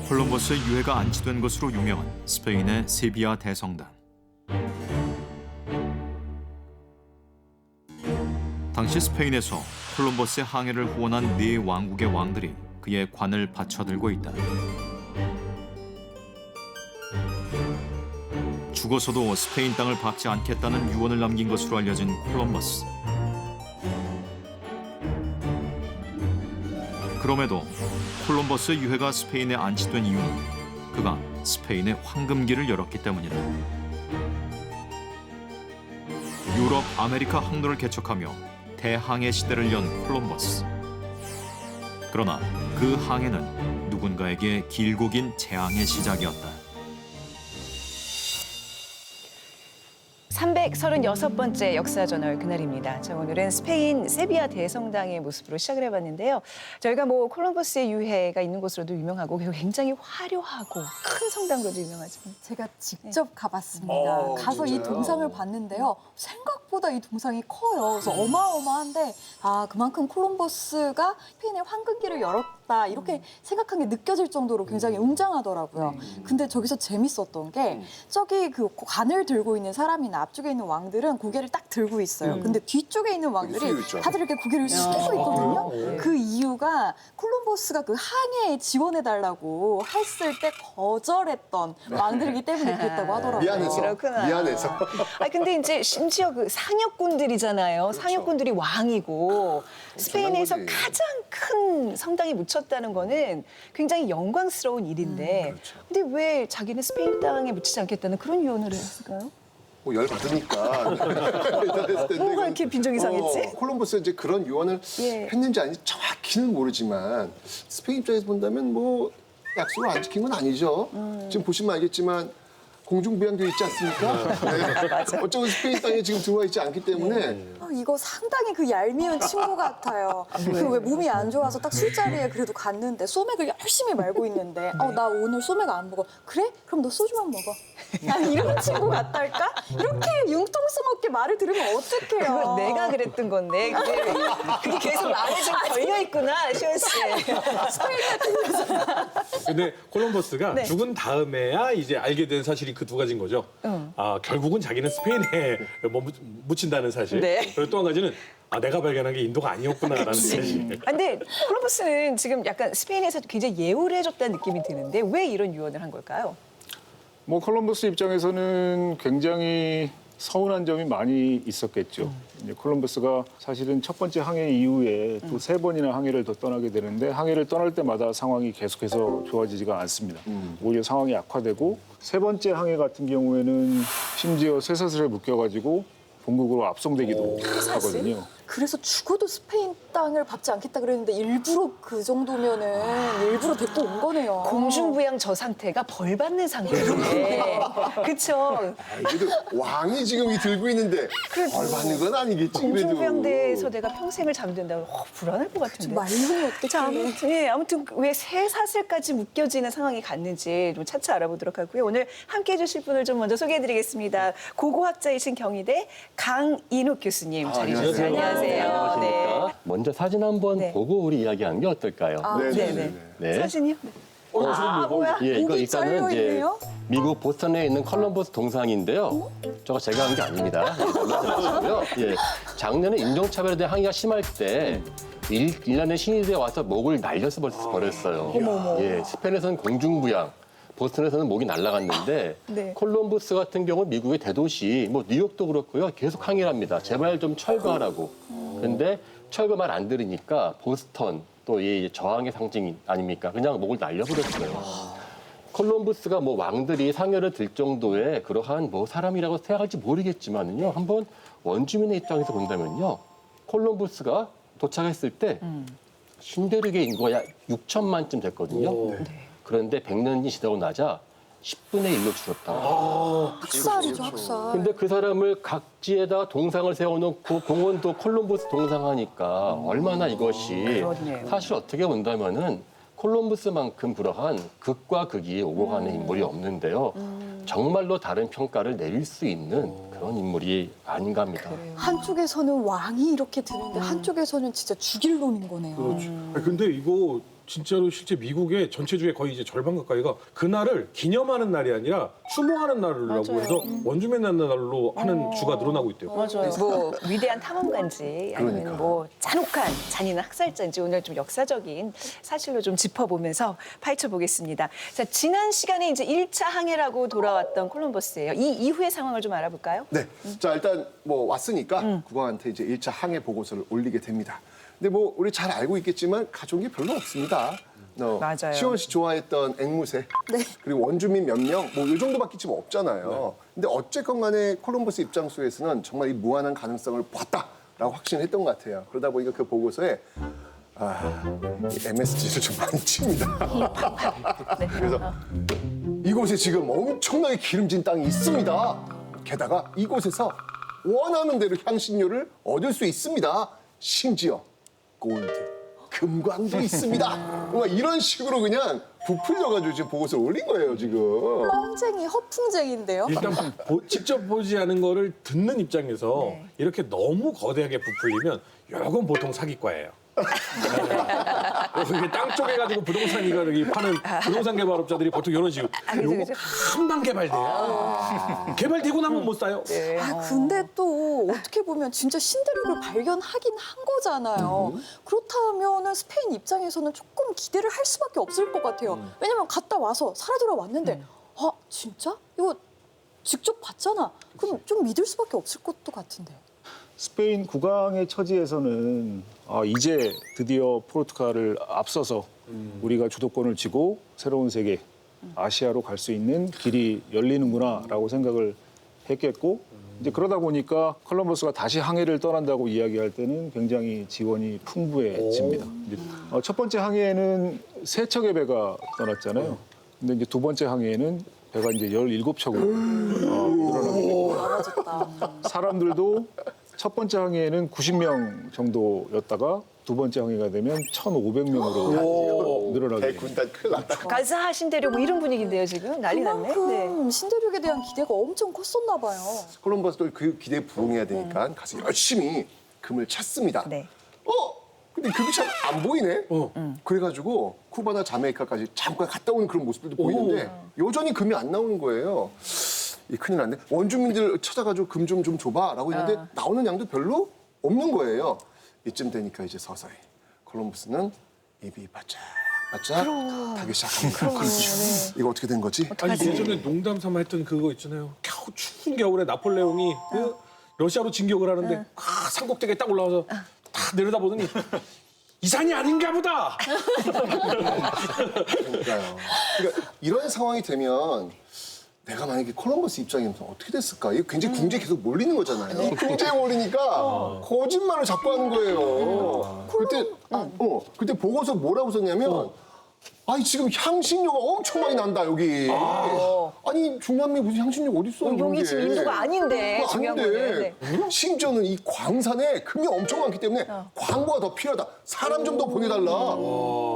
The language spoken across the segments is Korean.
콜럼버스의 유해가 안치된 것으로 유명한 스페인의 세비야 대성당. 당시 스페인에서 콜럼버스의 항해를 후원한 네 왕국의 왕들이 그의 관을 받쳐들고 있다. 죽어서도 스페인 땅을 밟지 않겠다는 유언을 남긴 것으로 알려진 콜럼버스. 그럼에도 콜럼버스의 유해가 스페인에 안치된 이유는 그가 스페인의 황금기를 열었기 때문이다. 유럽, 아메리카 항로를 개척하며 대항해 시대를 연 콜럼버스. 그러나 그 항해는 누군가에게 길고 긴 재앙의 시작이었다. 336번째 역사저널 그날입니다. 자, 오늘은 스페인 세비야 대성당의 모습으로 시작을 해봤는데요. 저희가 콜럼버스의 유해가 있는 곳으로도 유명하고 굉장히 화려하고 큰 성당으로도 유명하죠. 제가 직접 가봤습니다. 가서 진짜요? 이 동상을 봤는데요. 생각보다 이 동상이 커요. 그래서 어마어마한데 그만큼 콜럼버스가 스페인의 황금기를 열었다 이렇게 생각한 게 느껴질 정도로 굉장히 웅장하더라고요. 근데 저기서 재밌었던 게 저기 그 관을 들고 있는 사람이나 앞쪽에 있는 왕들은 고개를 딱 들고 있어요. 근데 뒤쪽에 있는 왕들이 숙이고 있죠. 다들 이렇게 고개를 숙이고 있거든요. 그 이유가 콜럼버스가 그 항해에 지원해달라고 했을 때 거절했던 왕들이기 때문에 그랬다고 하더라고요. 미안해서. 그렇구나. 미안해서. 근데 이제 심지어 그 상역군들이잖아요. 상역군들이 왕이고 스페인에서 거지. 가장 큰 성당에 묻혔다는 거는 굉장히 영광스러운 일인데 근데 왜 자기는 스페인 땅에 묻히지 않겠다는 그런 유언을 했을까요? 뭐 열받으니까. 뭐가 이렇게 빈정이 상했지? 콜럼버스 이제 그런 유언을 예. 했는지 아닌지 정확히는 모르지만 스페인 입장에서 본다면 뭐 약속을 안 지킨 건 아니죠. 지금 보시면 알겠지만 공중부양도 있지 않습니까? 네. 어쩌고 스페인 땅에 지금 들어와 있지 않기 때문에 이거 상당히 그 얄미운 친구 같아요. 그 왜 몸이 안 좋아서 딱 술자리에 그래도 갔는데 소맥을 열심히 말고 있는데 나 오늘 소맥 안 먹어. 그래? 그럼 너 소주만 먹어. 이런 친구 같달까? 이렇게 융통성 없게 말을 들으면 어떡해요. 그건 내가 그랬던 건데 그게 계속 마음에 좀 걸려있구나, 시원 씨. 근데 콜럼버스가 네. 죽은 다음에야 이제 알게 된 사실이 그 두 가지인 거죠. 결국은 자기는 스페인에 묻힌다는 사실. 네. 그리고 또 한 가지는 내가 발견한 게 인도가 아니었구나라는 사실. 근데 콜럼버스는 지금 약간 스페인에서 굉장히 예우를 해줬다는 느낌이 드는데 왜 이런 유언을 한 걸까요? 뭐 콜럼버스 입장에서는 굉장히 서운한 점이 많이 있었겠죠. 이제 콜럼버스가 사실은 첫 번째 항해 이후에 또 세 번이나 항해를 더 떠나게 되는데 항해를 떠날 때마다 상황이 계속해서 좋아지지가 않습니다. 오히려 상황이 악화되고 세 번째 항해 같은 경우에는 심지어 쇠사슬에 묶여가지고 본국으로 압송되기도 하거든요. 그래서 죽어도 스페인 땅을 밟지 않겠다 그랬는데 일부러 그 정도면은 일부러 데리고 온 거네요. 공중부양 저 상태가 벌 받는 상태인데 그쵸? 그래도 왕이 지금 들고 있는데 벌 받는 건 아니겠지 그래도. 공중부양대에서 내가 평생을 잠든다고 불안할 것 같은데. 말로는 어떻게 자, 아무튼 왜 새 사슬까지 묶여지는 상황이 갔는지 좀 차차 알아보도록 하고요. 오늘 함께해 주실 분을 좀 먼저 소개해드리겠습니다. 고고학자이신 경희대 강인욱 교수님 자리해주세요. 안녕하세요. 안녕하십니까. 먼저 사진 한번 네. 보고 우리 이야기하는 게 어떨까요? 네네. 네. 사진이요? 뭐야? 예, 이거 목이 일단은 이제 잘려있네요? 미국 보스턴에 있는 컬럼버스 동상인데요. 저거 제가 한 게 아닙니다. 놀라시고요. 예, 작년에 인종차별에 대한 항의가 심할 때 일련의 신이들이 와서 목을 날려서 버렸어요. 예, 스페인에서는 공중부양, 보스턴에서는 목이 날아갔는데 네. 콜럼버스 같은 경우는 미국의 대도시, 뭐 뉴욕도 그렇고요. 계속 항의를 합니다. 제발 좀 철거하라고. 근데 철거 말 안 들으니까 보스턴 또 이 저항의 상징 아닙니까? 그냥 목을 날려버렸어요. 콜럼버스가 뭐 왕들이 상여를 들 정도의 그러한 뭐 사람이라고 생각할지 모르겠지만은요. 한번 원주민의 입장에서 본다면요. 콜럼버스가 도착했을 때 신대륙의 인구가 약 6천만쯤 됐거든요. 그런데 100년이 지나고 나자 10분의 1로 줄었다. 학살이죠, 학살. 근데 그 사람을 각지에다 동상을 세워놓고 공원도 콜럼버스 동상하니까 얼마나 이것이 그렇네요. 사실 어떻게 본다면은 콜럼버스만큼 그러한 극과 극이 오고 가는 인물이 없는데요. 정말로 다른 평가를 내릴 수 있는 그런 인물이 아닌가 합니다. 한쪽에서는 왕이 이렇게 드는데 한쪽에서는 진짜 죽일 놈인 거네요. 근데 이거 진짜로 실제 미국의 전체주의 거의 이제 절반 가까이가 그날을 기념하는 날이 아니라 추모하는 날이라고 해서 원주민 날로 하는 주가 늘어나고 있대요. 맞아요. 뭐 위대한 탐험가인지 아니면 그러니까. 뭐 잔혹한 잔인한 학살자인지 오늘 좀 역사적인 사실로 좀 짚어보면서 파헤쳐 보겠습니다. 자, 지난 시간에 이제 1차 항해라고 돌아왔던 콜럼버스예요. 이 이후의 상황을 좀 알아볼까요? 네. 자, 일단 뭐 왔으니까 국왕한테 이제 1차 항해 보고서를 올리게 됩니다. 근데 뭐 우리 잘 알고 있겠지만 가져온 게 별로 없습니다. 맞아요. 시원 씨 좋아했던 앵무새, 그리고 원주민 몇 명, 뭐 이 정도밖에 지금 없잖아요. 근데 어쨌건 간에 콜럼버스 입장소에서는 정말 이 무한한 가능성을 봤다라고 확신했던 것 같아요. 그러다 보니까 그 보고서에 이 MSG를 좀 많이 칩니다. 그래서 이곳에 지금 엄청나게 기름진 땅이 있습니다. 게다가 이곳에서 원하는 대로 향신료를 얻을 수 있습니다. 심지어 골드, 금광도 있습니다. 뭔가 이런 식으로 그냥 부풀려가지고 지금 보고서를 올린 거예요, 지금. 뻥쟁이, 허풍쟁인데요. 일단 직접 보지 않은 거를 듣는 입장에서 네. 이렇게 너무 거대하게 부풀리면 이건 보통 사기과예요. 이게 땅 쪽에 가지고 부동산 이거를 파는 부동산 개발업자들이 보통 이런 식으로 그죠, 요거 그죠. 한방 개발돼요. 개발되고 나면 못 사요. 네. 근데 또 어떻게 보면 진짜 신대륙을 발견하긴 한 거잖아요. 그렇다면 스페인 입장에서는 조금 기대를 할 수밖에 없을 것 같아요. 왜냐면 갔다 와서 살아 돌아왔는데 아 진짜? 이거 직접 봤잖아. 그럼 좀 믿을 수밖에 없을 것도 같은데. 스페인 국왕의 처지에서는 이제 드디어 포르투갈을 앞서서 우리가 주도권을 쥐고 새로운 세계, 아시아로 갈 수 있는 길이 열리는구나라고 생각을 했겠고 이제 그러다 보니까 콜럼버스가 다시 항해를 떠난다고 이야기할 때는 굉장히 지원이 풍부해집니다. 이제 첫 번째 항해에는 3척의 배가 떠났잖아요. 근데 이제 두 번째 항해에는 배가 이제 17척으로 늘어납니다. 사람들도 첫 번째 항해에는 90명 정도였다가 두 번째 항해가 되면 1,500명으로 늘어나게 됩니다. 대군단 큰일 났다. 가자 신대륙 뭐 이런 분위기인데요 지금 난리 났네. 그만큼 신대륙에 대한 기대가 엄청 컸었나 봐요. 콜럼버스도 그 기대에 부응해야 되니까 가서 열심히 금을 찾습니다. 네. 근데 금이 잘 안 보이네? 그래가지고 쿠바나 자메이카까지 잠깐 갔다 오는 그런 모습들도 보이는데 여전히 금이 안 나오는 거예요. 이 큰일 났네. 원주민들 찾아가지고 금 좀 줘봐라고 했는데 나오는 양도 별로 없는 거예요. 이쯤 되니까 이제 서서히 콜럼버스는 입이 바짝 타기 시작합니다. 그렇지. 이거 어떻게 된 거지? 아니 예전에 농담 삼아 했던 그거 있잖아요. 겨우 추운 겨울에 나폴레옹이 그 러시아로 진격을 하는데 산꼭대기에 딱 올라와서 딱 내려다보더니 이 산이 아닌가 보다. 그러니까요. 그러니까 이런 상황이 되면 내가 만약에 콜럼버스 입장이면 어떻게 됐을까? 이거 굉장히 궁지에 계속 몰리는 거잖아요. 궁지에 몰리니까 거짓말을 자꾸 하는 거예요. 그때 보고서 뭐라고 썼냐면 아니 지금 향신료가 엄청 많이 난다 여기. 아니 중남미 무슨 향신료가 어디 있어? 여기 지금 인도가 아닌데 그거 중요한 아닌데. 거는. 심지어는 이 광산에 금이 엄청 많기 때문에 광고가 더 필요하다. 사람 좀 더 보내달라.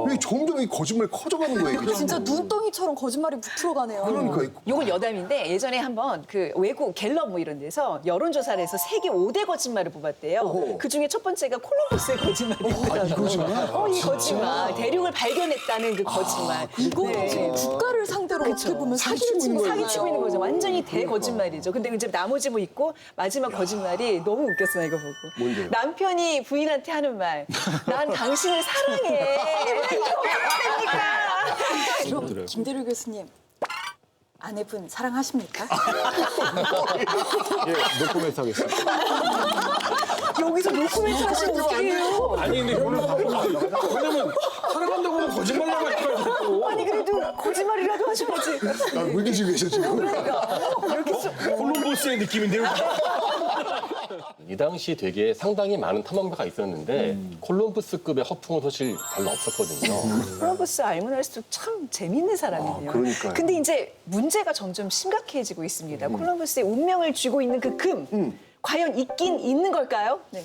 이게 점점 이 거짓말이 커져가는 거예요. 이게 진짜 눈덩이처럼 거짓말이 부풀어가네요. 그러니까 요건 여담인데 예전에 한번 그 외국 갤럽 뭐 이런 데서 여론조사를 해서 세계 5대 거짓말을 뽑았대요. 그 중에 첫 번째가 콜럼버스의 거짓말이었더라고요. 이 거짓말? 이 거짓말. 대륙을 발견했다는 그 거짓말. 이거는 네. 지금 국가를 상대로 어떻게 보면 사기치고 있는 거예요. 사기치고 있는 거죠. 완전히 대거짓말이죠. 근데 이제 나머지 뭐 있고 마지막 거짓말이 너무 웃겼어, 나 이거 보고. 뭔데요? 남편이 부인한테 하는 말. 난 당신을 사랑해. 그럼 김대륙 교수님 아내분 사랑하십니까? 예, 노코멘트 하겠습니다. 여기서 노코멘트 하시면 어떡해요? 아니 근데 왜냐면 사랑한다고 하면 거짓말만 할까요? 아니 그래도 거짓말이라도 하셔야지. 왜 계시고 계셔 지금? 콜럼버스의 느낌인데요. 이 당시 되게 상당히 많은 탐험가가 있었는데 콜럼버스급의 허풍은 사실 별로 없었거든요. 콜럼버스 알면 알수록 참 재밌는 사람이네요. 그러니까요. 근데 이제 문제가 점점 심각해지고 있습니다. 콜럼버스의 운명을 쥐고 있는 그 금. 과연 있긴 있는 걸까요? 네.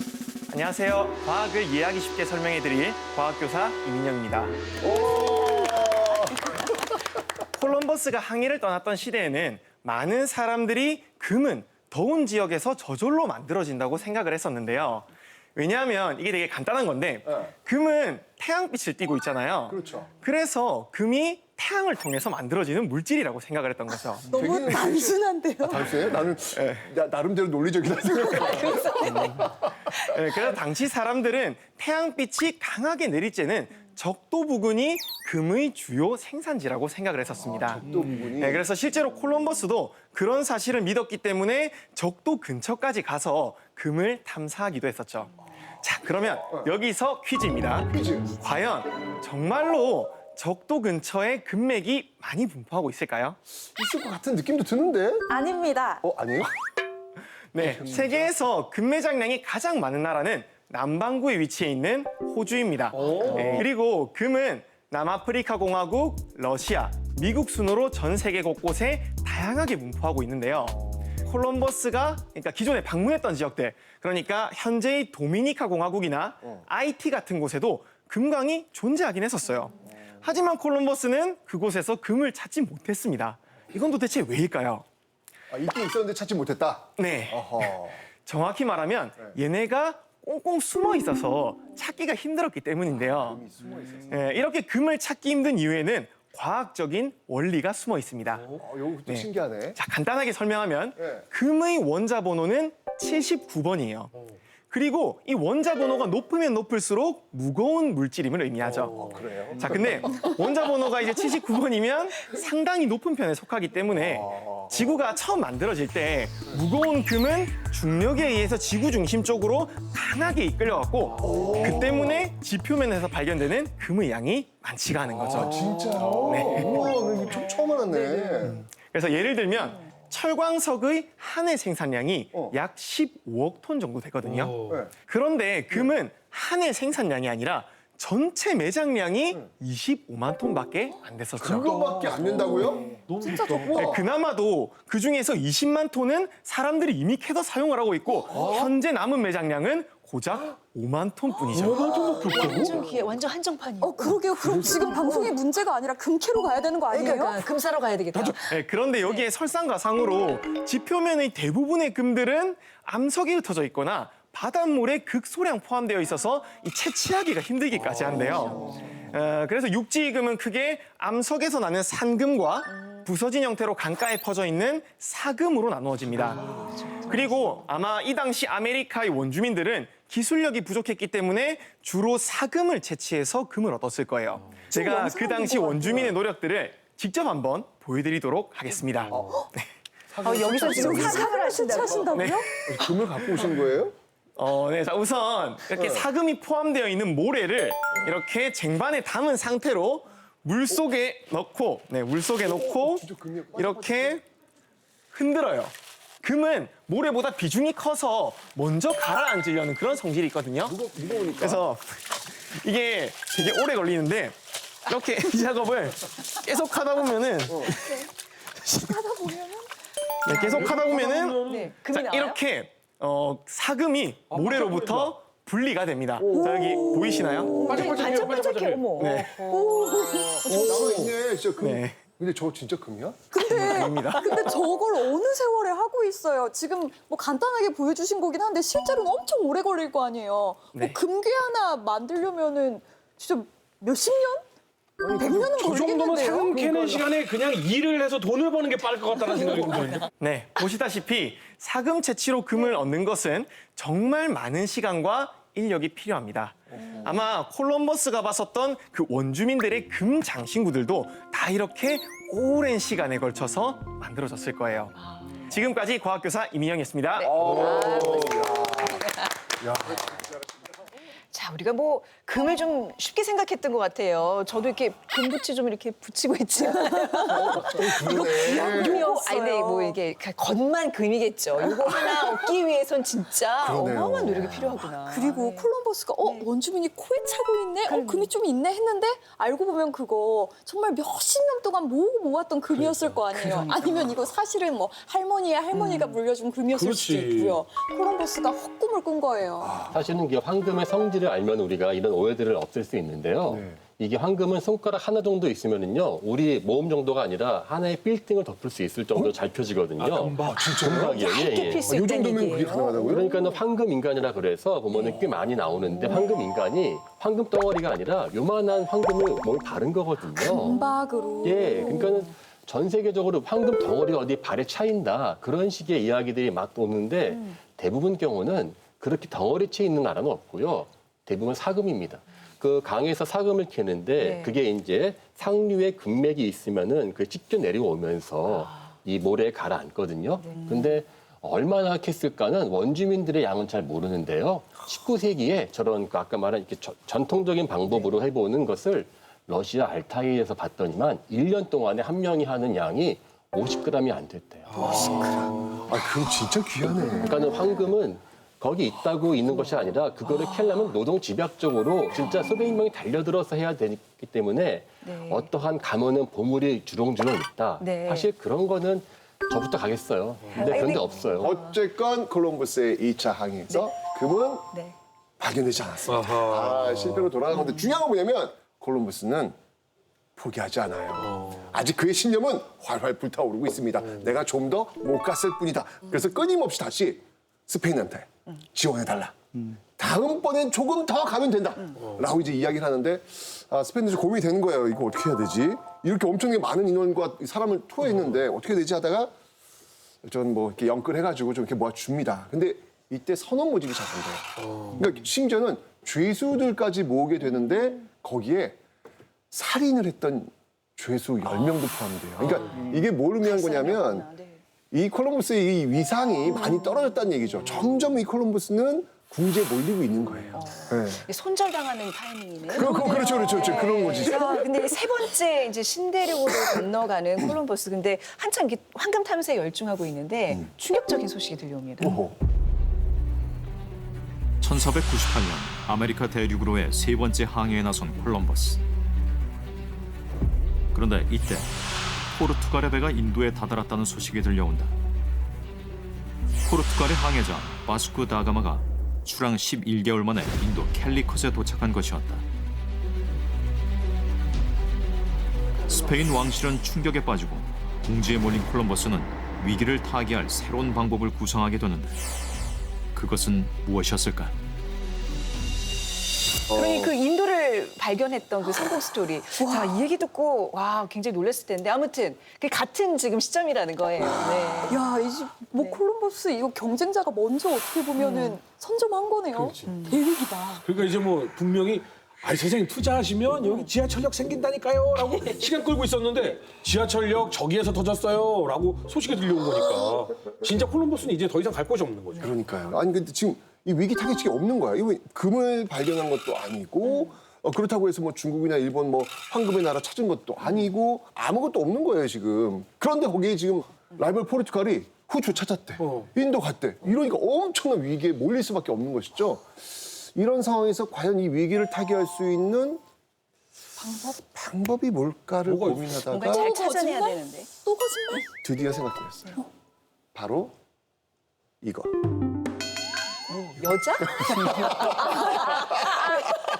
안녕하세요. 과학을 이해하기 쉽게 설명해드릴 과학교사 이민영입니다. 콜럼버스가 항해를 떠났던 시대에는 많은 사람들이 금은 더운 지역에서 저절로 만들어진다고 생각을 했었는데요. 왜냐하면 이게 되게 간단한 건데 금은 태양빛을 띠고 있잖아요. 그렇죠. 그래서 금이 태양을 통해서 만들어지는 물질이라고 생각을 했던 거죠. 너무 단순한데요. 단순해요? 나는 나름대로 논리적이다 생각해. 그래서 당시 사람들은 태양빛이 강하게 내릴 때는 적도 부근이 금의 주요 생산지라고 생각을 했었습니다. 또 부분이. 그래서 실제로 콜럼버스도 그런 사실을 믿었기 때문에 적도 근처까지 가서 금을 탐사하기도 했었죠. 자, 그러면 여기서 퀴즈입니다. 퀴즈. 과연 정말로 적도 근처에 금맥이 많이 분포하고 있을까요? 있을 것 같은 느낌도 드는데? 아닙니다. 아니에요? 네, 세계에서 금 매장량이 가장 많은 나라는 남반구에 위치해 있는 호주입니다. 그리고 금은 남아프리카 공화국, 러시아, 미국 순으로 전 세계 곳곳에 다양하게 분포하고 있는데요. 콜럼버스가 그러니까 기존에 방문했던 지역들, 그러니까 현재의 도미니카 공화국이나 아이티 같은 곳에도 금광이 존재하긴 했었어요. 하지만 콜럼버스는 그곳에서 금을 찾지 못했습니다. 이건 도대체 왜일까요? 있긴 있었는데 찾지 못했다. 네. 어허. 정확히 말하면 얘네가 꽁꽁 숨어 있어서 찾기가 힘들었기 때문인데요. 이렇게 금을 찾기 힘든 이유에는 과학적인 원리가 숨어 있습니다. 이거 또 신기하네. 자, 간단하게 설명하면 네. 금의 원자 번호는 79번이에요. 그리고 이 원자 번호가 높으면 높을수록 무거운 물질임을 의미하죠. 그래요? 자, 근데 원자 번호가 이제 79번이면 상당히 높은 편에 속하기 때문에 지구가 처음 만들어질 때 무거운 금은 중력에 의해서 지구 중심 쪽으로 강하게 이끌려갔고 그 때문에 지표면에서 발견되는 금의 양이 많지가 않은 거죠. 진짜요? 네. 우와, 나 이거 처음 알았네. 그래서 예를 들면 철광석의 한 해 생산량이 약 15억 톤 정도 되거든요. 네. 그런데 금은 한 해 생산량이 아니라 전체 매장량이 25만 톤밖에 안 됐었죠. 그거밖에 안 된다고요? 진짜 좋고. 네, 그나마도 그 중에서 20만 톤은 사람들이 이미 캐서 사용을 하고 있고 현재 남은 매장량은 고작 5만 톤뿐이죠. 완전 귀해, 완전 한정판이에요. 그러게요. 그럼 지금 방송의 문제가 아니라 금캐로 가야 되는 거 아니에요? 그러니까 금 사러 가야 되겠다. 네, 그런데 여기에 설상가상으로 지표면의 대부분의 금들은 암석이 흩어져 있거나 바닷물에 극소량 포함되어 있어서 이 채취하기가 힘들기까지 한데요. 그래서 육지금은 크게 암석에서 나는 산금과 부서진 형태로 강가에 퍼져 있는 사금으로 나누어집니다. 그리고 아마 이 당시 아메리카의 원주민들은 기술력이 부족했기 때문에 주로 사금을 채취해서 금을 얻었을 거예요. 제가 그 당시 원주민의 노력들을 직접 한번 보여드리도록 하겠습니다. 여기서 지금 사을 하신다고. 하신다고요? 네. 금을 갖고 오신 거예요? 네, 자, 우선 이렇게 사금이 포함되어 있는 모래를 이렇게 쟁반에 담은 상태로 물 속에 넣고, 이렇게 흔들어요. 금은 모래보다 비중이 커서 먼저 가라앉으려는 그런 성질이 있거든요. 무거우니까. 그래서 이게 되게 오래 걸리는데 이렇게 이 작업을 계속 하다 보면은 계속 하다 보면은 네, 금이 자, 나와요? 이렇게 사금이 모래로부터 분리가 됩니다. 자, 여기 보이시나요? 반짝반짝해, 어머. 네. 남아있네, 진짜 금. 네. 근데 저 진짜 금이야? 아닙니다. 근데 저걸 어느 세월에 하고 있어요. 지금 뭐 간단하게 보여주신 거긴 한데 실제로는 엄청 오래 걸릴 거 아니에요. 네. 뭐 금괴 하나 만들려면은 진짜 몇십 년? 100년은 그 정도면 걸리겠는데요? 사금 캐는 시간에 그냥 일을 해서 돈을 버는 게 빠를 것 같다는 생각이 듭니다. 네, 보시다시피 사금 채취로 금을 얻는 것은 정말 많은 시간과 인력이 필요합니다. 아마 콜럼버스가 봤었던 그 원주민들의 금 장신구들도 다 이렇게 오랜 시간에 걸쳐서 만들어졌을 거예요. 지금까지 과학교사 이민영이었습니다. 자, 우리가 뭐 금을 좀 쉽게 생각했던 것 같아요. 저도 이렇게 금붙이 좀 이렇게 붙이고 있지만 그러네. 요거 아니 뭐 이게 겉만 금이겠죠. 요거 하나 얻기 위해선 진짜 그러네요. 어마어마한 노력이 필요하구나. 그리고 네. 콜럼버스가 원주민이 코에 차고 있네? 금이 좀 있네 했는데 알고 보면 그거 정말 몇십 년 동안 모으고 모았던 금이었을 거 아니에요. 아니면 이거 사실은 뭐 할머니의 할머니가 물려준 금이었을 수도 그렇지. 있고요. 콜럼버스가 헛꿈을 꾼 거예요. 사실은 이게 황금의 성질을 알면 우리가 이런 오해들을 없앨 수 있는데요. 이게 황금은 손가락 하나 정도 있으면은요, 우리 몸 정도가 아니라 하나의 빌딩을 덮을 수 있을 정도로 잘 펴지거든요. 금방. 금박이에요. 얇게 필 수 이 있다는 정도면 그게 얘기예요. 가능하다고요? 그러니까는 황금 인간이라 그래서 보면은 꽤 많이 나오는데 황금 인간이 황금 덩어리가 아니라 요만한 황금을 몸에 바른 거거든요. 금박으로. 예, 그러니까는 전 세계적으로 황금 덩어리가 어디 발에 차인다 그런 식의 이야기들이 막 오는데 대부분 경우는 그렇게 덩어리째 있는 나라는 없고요. 대부분 사금입니다. 그 강에서 사금을 캐는데 네. 그게 이제 상류에 금맥이 있으면은 그 찢겨 내려오면서 이 모래에 가라앉거든요. 근데 얼마나 캤을까는 원주민들의 양은 잘 모르는데요. 19세기에 저런 그 아까 말한 이렇게 전통적인 방법으로 해보는 것을 러시아 알타이에서 봤더니만 1년 동안에 한 명이 하는 양이 50g이 안 됐대요. 아, 그럼 진짜 귀하네. 그러니까는 황금은 거기 있다고 있는 것이 아니라 그거를 캐려면 노동 집약적으로 진짜 수백 명이 달려들어서 해야 되기 때문에 네. 어떠한 가면은 보물이 주렁주렁 있다. 네. 사실 그런 거는 저부터 가겠어요. 근데 그런 게 없어요. 어쨌건 콜럼버스의 2차 항해에서 금은 네. 발견되지 않았습니다. 아하. 아, 실패로 돌아가는데 중요한 건 뭐냐면 콜럼버스는 포기하지 않아요. 아직 그의 신념은 활활 불타오르고 있습니다. 내가 좀 더 못 갔을 뿐이다. 그래서 끊임없이 다시 스페인한테 지원해달라. 다음번엔 조금 더 가면 된다. 라고 이제 이야기를 하는데 스페인도 좀 고민이 되는 거예요. 이거 어떻게 해야 되지? 이렇게 엄청나게 많은 인원과 사람을 투하했는데 어떻게 되지 하다가 전 뭐 이렇게 연끌해가지고 좀 이렇게 모아줍니다. 근데 이때 선원 모집이 시작한대요. 그러니까 심지어는 죄수들까지 모으게 되는데 거기에 살인을 했던 죄수 10명도 포함돼요. 그러니까 이게 뭘 의미한 거냐면 네. 이 콜럼버스의 이 위상이 많이 떨어졌다는 얘기죠. 점점 이 콜럼버스는 궁지에 몰리고 있는 거예요. 네. 손절당하는 타이밍이네요. 그렇죠. 그런 거지. 자, 근데 세 번째 이제 신대륙으로 건너가는 콜럼버스. 근데 한참 이렇게 황금 탐사에 열중하고 있는데 충격적인 소식이 들려옵니다. 오호. 1498년 아메리카 대륙으로의 세 번째 항해에 나선 콜럼버스. 그런데 이때 포르투갈의 배가 인도에 다다랐다는 소식이 들려온다. 포르투갈의 항해자 바스코 다가마가 출항 11개월 만에 인도 캘리컷에 도착한 것이었다. 스페인 왕실은 충격에 빠지고 궁지에 몰린 콜럼버스는 위기를 타개할 새로운 방법을 구상하게 되는데 그것은 무엇이었을까? 그러니 그 인도를 발견했던 그 성공 스토리. 자, 이 얘기 듣고 와 굉장히 놀랐을 텐데 아무튼 그 같은 지금 시점이라는 거예요. 네. 야, 이제 뭐 네. 콜럼버스 이거 경쟁자가 먼저 어떻게 보면은 선점한 거네요. 대위기다. 그러니까 이제 뭐 분명히 아니 선생님 투자하시면 여기 지하철역 생긴다니까요 라고 시간 끌고 있었는데 지하철역 저기에서 터졌어요 라고 소식이 들려온 거니까 진짜 콜럼버스는 이제 더 이상 갈 곳이 없는 거죠. 그러니까요. 아니 근데 지금 이 위기 타겟이 없는 거야. 이거 금을 발견한 것도 아니고 그렇다고 해서 뭐 중국이나 일본 뭐 황금의 나라 찾은 것도 아니고 아무것도 없는 거예요 지금. 그런데 거기에 지금 라이벌 포르투갈이 후추 찾았대. 인도 갔대. 이러니까 엄청난 위기에 몰릴 수밖에 없는 것이죠. 이런 상황에서 과연 이 위기를 타개할 수 있는 방법이 뭘까를 뭐가 뭔가 고민하다가 잘 또 찾아내야 거짓말? 되는데. 또 거짓말? 드디어 생각해냈어요. 바로 이거. 여자?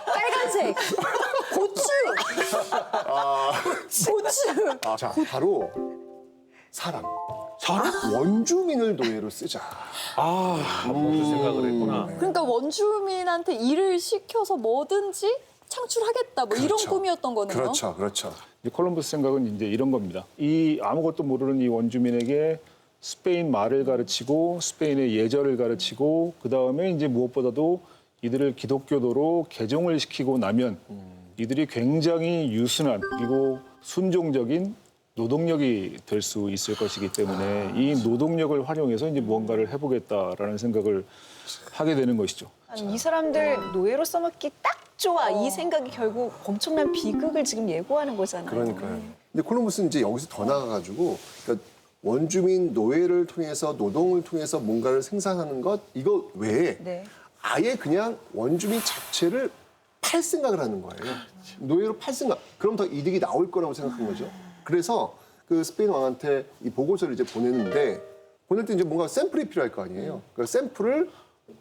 빨간색. 고추. 고추. 자, 바로 사람. 사람? 원주민을 노예로 쓰자. 무슨 생각을 했구나. 그러니까 원주민한테 일을 시켜서 뭐든지 창출하겠다. 뭐 이런 그렇죠. 꿈이었던 거네요. 그렇죠. 이제 콜럼버스 생각은 이제 이런 겁니다. 이 아무것도 모르는 이 원주민에게 스페인 말을 가르치고 스페인의 예절을 가르치고 그 다음에 이제 무엇보다도 이들을 기독교도로 개종을 시키고 나면 이들이 굉장히 유순한 그리고 순종적인 노동력이 될 수 있을 것이기 때문에 이 노동력을 활용해서 이제 무언가를 해보겠다라는 생각을 하게 되는 것이죠. 아니, 이 사람들 노예로 써먹기 딱 좋아. 이 생각이 결국 엄청난 비극을 지금 예고하는 거잖아요. 그러니까요. 근데 콜럼버스는 이제 여기서 더 나아가지고 그러니까 원주민 노예를 통해서 노동을 통해서 뭔가를 생산하는 것 이거 외에 네. 아예 그냥 원주민 자체를 팔 생각을 하는 거예요. 노예로 팔 생각. 그럼 더 이득이 나올 거라고 생각한 거죠. 그래서 그 스페인 왕한테 이 보고서를 이제 보내는데 보낼 때 이제 뭔가 샘플이 필요할 거 아니에요. 그 샘플을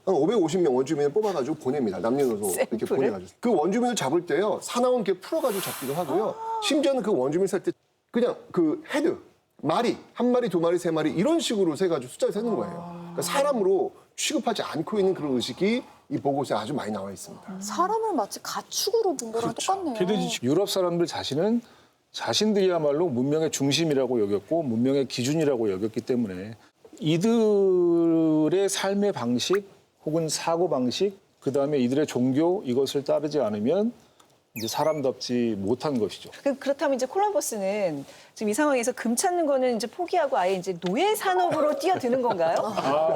한 550명 원주민을 뽑아가지고 보냅니다. 남녀노소 이렇게 샘플을? 보내가지고. 그 원주민을 잡을 때요. 사나운 게 풀어가지고 잡기도 하고요. 심지어는 그 원주민 살 때 그냥 그 헤드, 마리, 한 마리, 두 마리, 세 마리 이런 식으로 세가지고 숫자를 세는 거예요. 그러니까 사람으로 취급하지 않고 있는 그런 의식이 이 보고서에 아주 많이 나와 있습니다. 사람을 마치 가축으로 본 거랑 똑같네요. 개돼지 유럽 사람들 자신은 자신들이야말로 문명의 중심이라고 여겼고 문명의 기준이라고 여겼기 때문에 이들의 삶의 방식 혹은 사고 방식 그다음에 이들의 종교 이것을 따르지 않으면 이제 사람답지 못한 것이죠. 그렇다면 이제 콜럼버스는 지금 이 상황에서 금 찾는 거는 이제 포기하고 아예 이제 노예 산업으로 뛰어드는 건가요?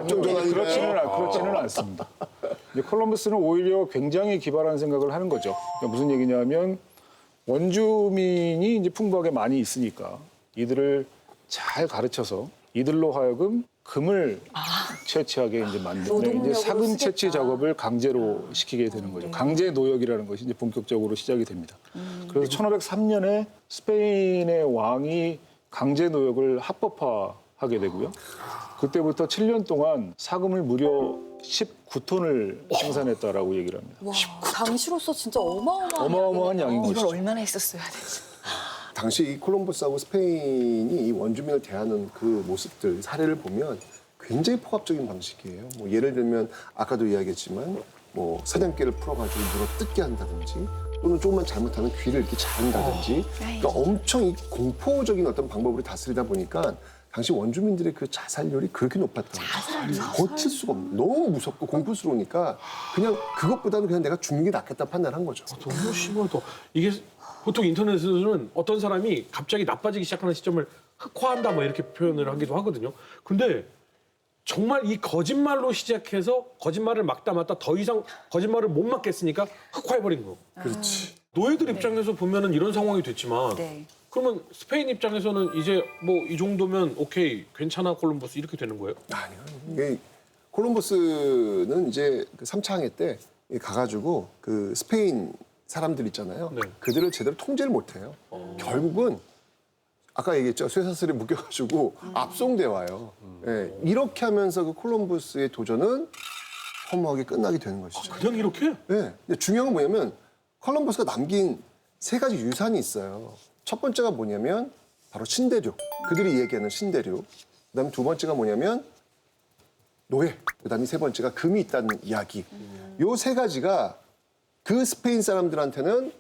그렇지는 않습니다. 이제 콜럼버스는 오히려 굉장히 기발한 생각을 하는 거죠. 그러니까 무슨 얘기냐면 원주민이 이제 풍부하게 많이 있으니까 이들을 잘 가르쳐서 이들로 하여금 금을 채취하게 이제 만드는데 이제 사금 쓰겠다. 채취 작업을 강제로 시키게 되는 거죠. 강제 노역이라는 것이 이제 본격적으로 시작이 됩니다. 그래서 1503년에 스페인의 왕이 강제 노역을 합법화하게 되고요. 그때부터 7년 동안 사금을 무려 19톤을 생산했다라고 얘기를 합니다. 와, 당시로서 진짜 어마어마한 양인 이걸 것이죠. 얼마나 했었어야 되지? 당시 이 콜럼버스하고 스페인이 이 원주민을 대하는 그 모습들, 사례를 보면 굉장히 포괄적인 방식이에요. 뭐 예를 들면 아까도 이야기했지만 뭐 사냥개를 풀어가지고 물어 뜯게 한다든지 또는 조금만 잘못하면 귀를 이렇게 자른다든지 그러니까 엄청 이 공포적인 어떤 방법으로 다스리다 보니까 당시 원주민들의 그 자살률이 그렇게 높았다는 거예요. 버틸 수가 없는 너무 무섭고 공포스러우니까 그냥 그것보다는 그냥 내가 죽는 게 낫겠다 판단한 거죠. 너무 심하다. 이게 보통 인터넷에서는 어떤 사람이 갑자기 나빠지기 시작하는 시점을 흑화한다 뭐 이렇게 표현을 하기도 하거든요. 근데 정말 이 거짓말로 시작해서 거짓말을 막다 더 이상 거짓말을 못 막겠으니까 흑화해버린 거. 그렇지. 노예들 입장에서 보면은 이런 상황이 됐지만 네. 그러면 스페인 입장에서는 이제 뭐 이 정도면 오케이 괜찮아 콜럼버스 이렇게 되는 거예요? 아니요. 이게 콜럼버스는 이제 그 3차 항해 때 가가지고 그 스페인 사람들 있잖아요. 네. 그들을 제대로 통제를 못해요. 결국은 아까 얘기했죠. 쇠사슬에 묶여가지고 압송돼 와요. 예, 이렇게 하면서 그 콜럼버스의 도전은 허무하게 끝나게 되는 것이죠. 그냥 이렇게? 네. 근데 중요한 건 뭐냐면 콜럼버스가 남긴 3가지 유산이 있어요. 첫 번째가 뭐냐면 바로 신대륙. 그들이 얘기하는 신대륙. 그다음에 두 번째가 뭐냐면 노예. 그다음에 세 번째가 금이 있다는 이야기. 요 3가지가 그 스페인 사람들한테는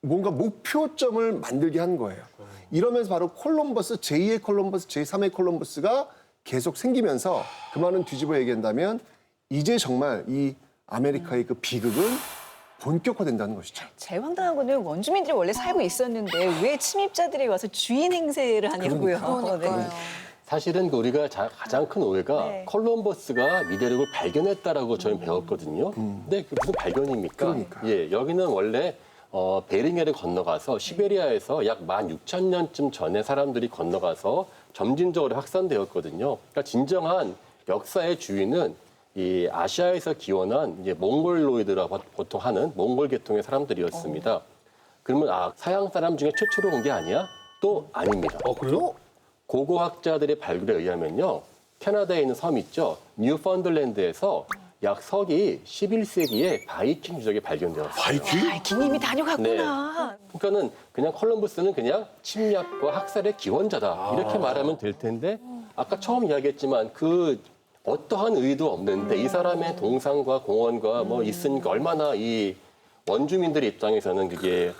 뭔가 목표점을 만들게 한 거예요. 이러면서 바로 콜럼버스, 제2의 콜럼버스, 제3의 콜럼버스가 계속 생기면서 그 말은 뒤집어 얘기한다면 이제 정말 이 아메리카의 그 비극은 본격화된다는 것이죠. 제일 황당한 거는 원주민들이 원래 살고 있었는데 왜 침입자들이 와서 주인 행세를 하냐고요. 그러니까요. 네. 사실은 우리가 가장 큰 오해가 네. 콜럼버스가 미대륙을 발견했다라고 저는 배웠거든요. 근데 그게 무슨 발견입니까? 그러니까요. 예, 여기는 원래 베링해를 건너가서 시베리아에서 약 16,000년쯤 전에 사람들이 건너가서 점진적으로 확산되었거든요. 그러니까 진정한 역사의 주인은 이 아시아에서 기원한 이제 몽골로이드라고 보통 하는 몽골 계통의 사람들이었습니다. 그러면 서양 사람 중에 최초로 온 게 아니야? 또 아닙니다. 그래요? 고고학자들의 발굴에 의하면요. 캐나다에 있는 섬 있죠. 뉴펀들랜드에서 약 서기 11세기에 바이킹 유적이 발견되었어요. 바이킹 이미 다녀갔구나. 그러니까는 그냥 콜럼버스는 그냥 침략과 학살의 기원자다. 이렇게 말하면 될 텐데 아까 처음 이야기했지만 그 어떠한 의도 없는데 이 사람의 동상과 공원과 뭐 있으니까 얼마나 이 원주민들 입장에서는 그게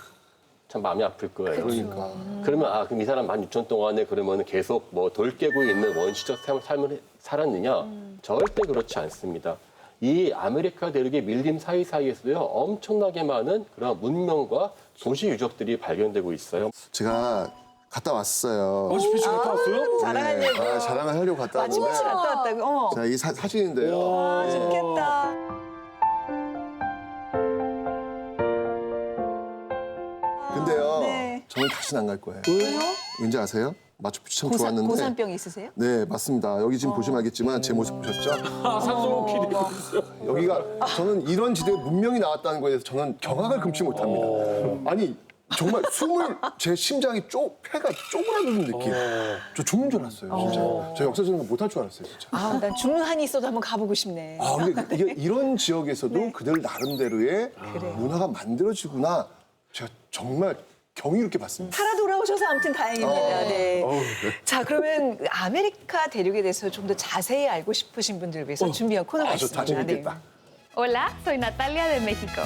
참 마음이 아플 거예요. 그러니까. 그러면 그럼 이 사람 16,000 동안에 그러면 계속 뭐 돌 깨고 있는 원시적 삶을 살았느냐? 절대 그렇지 않습니다. 이 아메리카 대륙의 밀림 사이사이에서도요 엄청나게 많은 그런 문명과 도시 유적들이 발견되고 있어요. 제가 갔다 왔어요. 스피치 갔다 왔어요? 자랑하려고. 자랑을 하려고 갔다 마침내 왔는데 갔다 왔다고. 어머. 자, 이 사진인데요. 와, 좋겠다. 근데요. 네. 저는 다시는 안 갈 거예요. 왜요? 왠지 아세요? 마추픽추 참 좋았는데. 고산병 있으세요? 네, 맞습니다. 여기 지금 보시면 알겠지만 제 모습 보셨죠? 산소키리 여기가 저는 이런 지대에 문명이 나왔다는 거에 대해서 저는 경악을 금치 못합니다. 아니 정말 제 심장이 폐가 쪼그라드는 느낌. 저 죽는 줄 알았어요, 진짜. 저 역사전을 못할 줄 알았어요, 진짜. 아, 난 죽는 한이 있어도 한번 가보고 싶네. 아, 근데 이런 지역에서도 그들 나름대로의 문화가 만들어지구나. 제가 정말 경이롭게 봤습니다. 살아 돌아오셔서 아무튼 다행입니다. 네. 자, 그러면 아메리카 대륙에 대해서 좀 더 자세히 알고 싶으신 분들을 위해서 준비한 코너가 좋다, 있습니다. 재밌겠다. Hola, soy Natalia de México.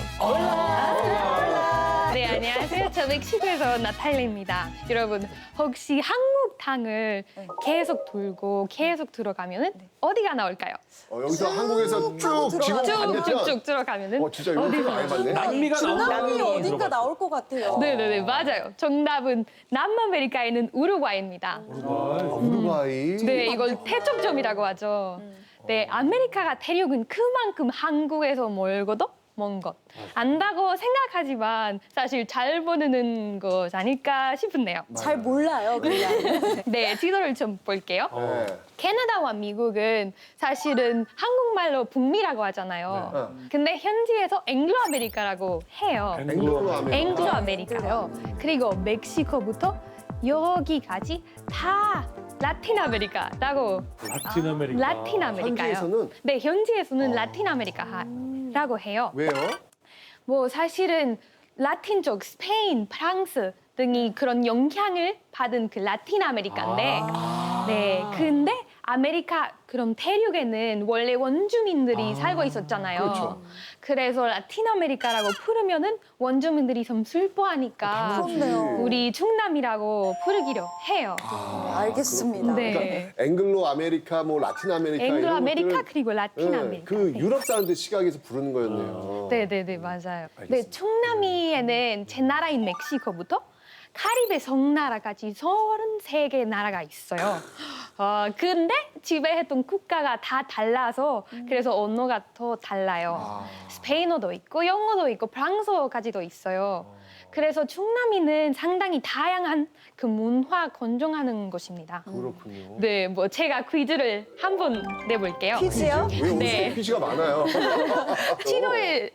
네, 안녕하세요. 저 멕시코에서 나탈리아입니다. 여러분, 혹시 한국 땅을 계속 돌고 계속 들어가면은 어디가 나올까요? 여기서 한국에서 쭉 지금 반대편. 쭉쭉쭉 들어가면은 진짜 이거 생각 안 해봤네. 남미가 중남미 나온다고 어딘가 들어봤어요. 나올 것 같아요. 네네네, 맞아요. 정답은 남아메리카에는 우루과이입니다. 우루과이. 네, 이걸 태적점이라고 하죠. 네, 아메리카가 대륙은 그만큼 한국에서 멀고도 먼 것. 안다고 생각하지만 사실 잘 모르는 것 아닐까 싶은데요. 잘 몰라요, 그냥. 네, 지도를 좀 볼게요. 네. 캐나다와 미국은 사실은 한국말로 북미라고 하잖아요. 근데 현지에서 앵글로 아메리카라고 해요. 앵글로 아메리카. 앵글로 아메리카요. 그리고 멕시코부터 여기까지 다 라틴 아메리카라고 라틴 아메리카. 라틴 아메리카요. 현지에서는? 네, 현지에서는 라틴 아메리카라고 해요. 왜요? 뭐 사실은 라틴 쪽 스페인, 프랑스 등이 그런 영향을 받은 그 라틴 아메리카인데, 네, 근데 아메리카 그럼 대륙에는 원래 원주민들이 살고 있었잖아요. 그렇죠. 그래서 라틴 아메리카라고 부르면은 원주민들이 좀 슬퍼하니까 그렇네요. 우리 중남이라고 부르기로 해요. 알겠습니다. 네, 앵글로 아메리카, 뭐 라틴 아메리카 앵글로 이런 아메리카 것들은 그리고 라틴 네, 아메리카. 그 네. 유럽 사람들 시각에서 부르는 거였네요. 네네네, 맞아요. 네, 중남미에는 제 나라인 멕시코부터 카리브해 섬나라까지 33개 나라가 있어요. 근데 지배했던 국가가 다 달라서 그래서 언어가 더 달라요. 스페인어도 있고 영어도 있고 프랑스어까지도 있어요. 그래서 중남미는 상당히 다양한 그 문화 건조하는 곳입니다. 그렇군요. 네, 뭐 제가 퀴즈를 한번 내볼게요. 퀴즈요? 왜 오늘 네. 퀴즈가 많아요? 지도에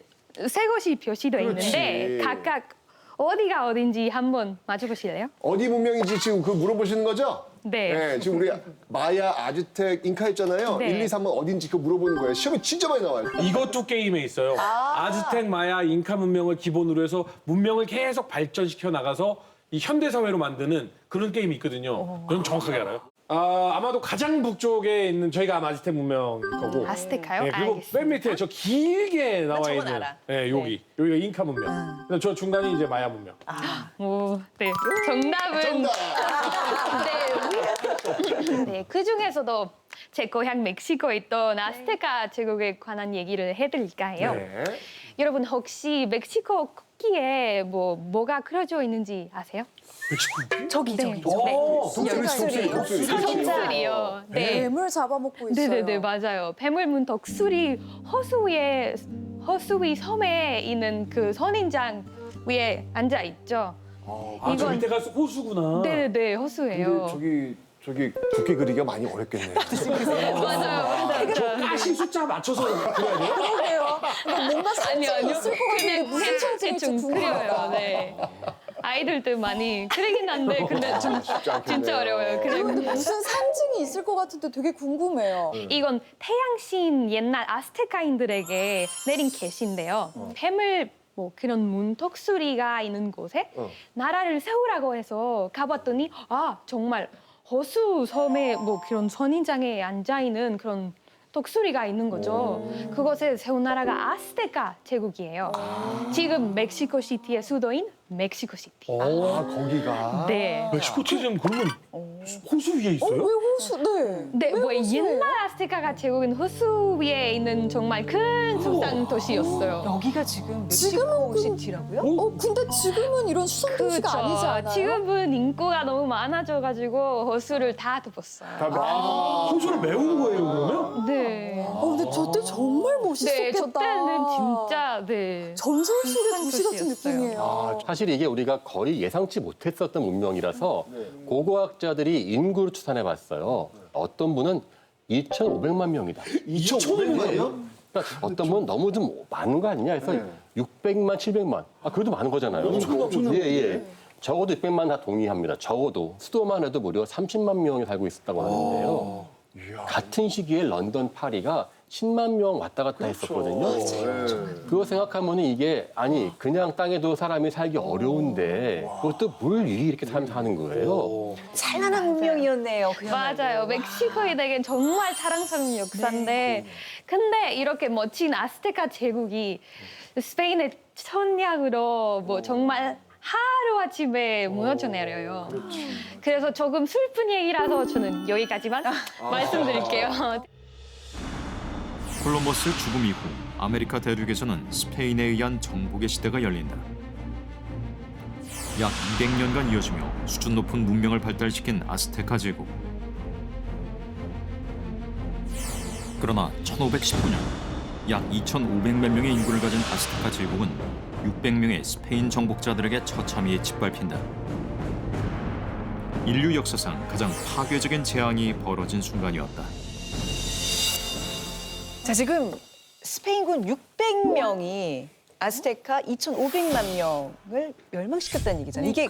세 곳이 표시되어 있는데 그렇지. 각각 어디가 어딘지 한번 맞춰보실래요? 어디 문명인지 지금 그 물어보시는 거죠? 네. 지금 우리 마야, 아즈텍, 잉카 했잖아요. 네. 1, 2, 3번 어딘지 그거 물어보는 거예요. 시험에 진짜 많이 나와요. 이것도 게임에 있어요. 아즈텍, 마야, 잉카 문명을 기본으로 해서 문명을 계속 발전시켜 나가서 이 현대 사회로 만드는 그런 게임이 있거든요. 그럼 정확하게 알아요. 아마도 가장 북쪽에 있는 저희가 아마 아즈텍 문명일 거고. 아스테카요? 네, 그리고 알겠습니다. 맨 밑에 저 길게 나와 저건 있는 알아. 여기가 잉카 문명. 그다음 저 중간이 이제 마야 문명. 오, 네. 정답은 네, 그 중에서도 제 고향 멕시코에 있던 아스테카 제국에 관한 얘기를 해드릴까 해요. 네. 여러분 혹시 멕시코 국기에 뭐가 그려져 있는지 아세요? 저기, 네. 독수리요. 네. 뱀을 잡아먹고 있어요. 네네네, 맞아요. 뱀을문 독수리 허수위 섬에 있는 그 선인장 위에 앉아 있죠. 아, 저 이건- 밑에가 호수구나. 네네네, 허수예요. 근데 저기 두께 그리기가 많이 어렵겠네요. 맞아요. 저 까시 숫자 맞춰서 그려야 돼요? 그러게요. 뭔가 산증이 있을 것 같은데 무슨 청증일지 좀 궁금하다. 그려요. 네. 아이들도 많이 그리긴 한데 근데 좀 진짜 어려워요. 근데 그리고 무슨 산증이 있을 것 같은데 되게 궁금해요. 이건 태양신 옛날 아스테카인들에게 내린 계시인데요. 뱀을 뭐 그런 문턱수리가 있는 곳에 나라를 세우라고 해서 가봤더니 정말 허수 섬에 뭐 그런 선인장에 앉아 있는 그런 독수리가 있는 거죠. 그곳에 세운 나라가 아스테카 제국이에요. 지금 멕시코 시티의 수도인 멕시코시티. 거기가. 네. 멕시코 지금 그러면 호수 위에 왜 있어요? 호수? 네. 네, 왜 뭐 호수예요? 옛날 아스테카가 제국인 호수 위에 있는 정말 큰 수상 도시였어요. 여기가 지금 지금은 멕시코 시티라고요? 근데 지금은 이런 수상 도시가 아니지 않아요? 지금은 인구가 너무 많아져가지고 호수를 다 덮었어요. 호수를 메운 거예요, 그러면? 네. 근데 저때 정말 네, 멋있었겠다. 저 때는 진짜 네. 전설 속의 도시 같은 도시였어요. 느낌이에요. 사실 이게 우리가 거의 예상치 못했었던 문명이라서 고고학자들이 인구를 추산해 봤어요. 어떤 분은 2,500만 명이다. 2,500만이요? 그러니까 어떤 분 너무 좀 많은 거 아니냐 해서 네. 600만, 700만. 그래도 많은 거잖아요. 엄청나죠. 예, 예. 적어도 600만 다 동의합니다. 적어도 수도만 해도 무려 30만 명이 살고 있었다고 하는데요. 같은 시기에 런던, 파리가 10만 명 왔다 갔다 했었거든요. 그거 생각하면 이게 아니 그냥 땅에도 사람이 살기 어려운데 그것도 물 위에 이렇게 사람이 사는 거예요. 찬란한 문명이었네요. 그야말로. 맞아요. 멕시코에 되게 정말 자랑스러운 역사인데 근데 이렇게 멋진 아스테카 제국이 스페인의 천략으로 뭐 정말 하루아침에 무너져 내려요. 그래서 조금 슬픈 얘기라서 저는 여기까지만 말씀드릴게요. 콜럼버스 죽음 이후 아메리카 대륙에서는 스페인에 의한 정복의 시대가 열린다. 약 200년간 이어지며 수준 높은 문명을 발달시킨 아스테카 제국. 그러나 1519년 약 2,500만 명의 인구를 가진 아스테카 제국은 600명의 스페인 정복자들에게 처참히 짓밟힌다. 인류 역사상 가장 파괴적인 재앙이 벌어진 순간이었다. 자, 지금 스페인군 600명이 아스테카 2,500만 명을 멸망시켰다는 얘기잖아요. 이게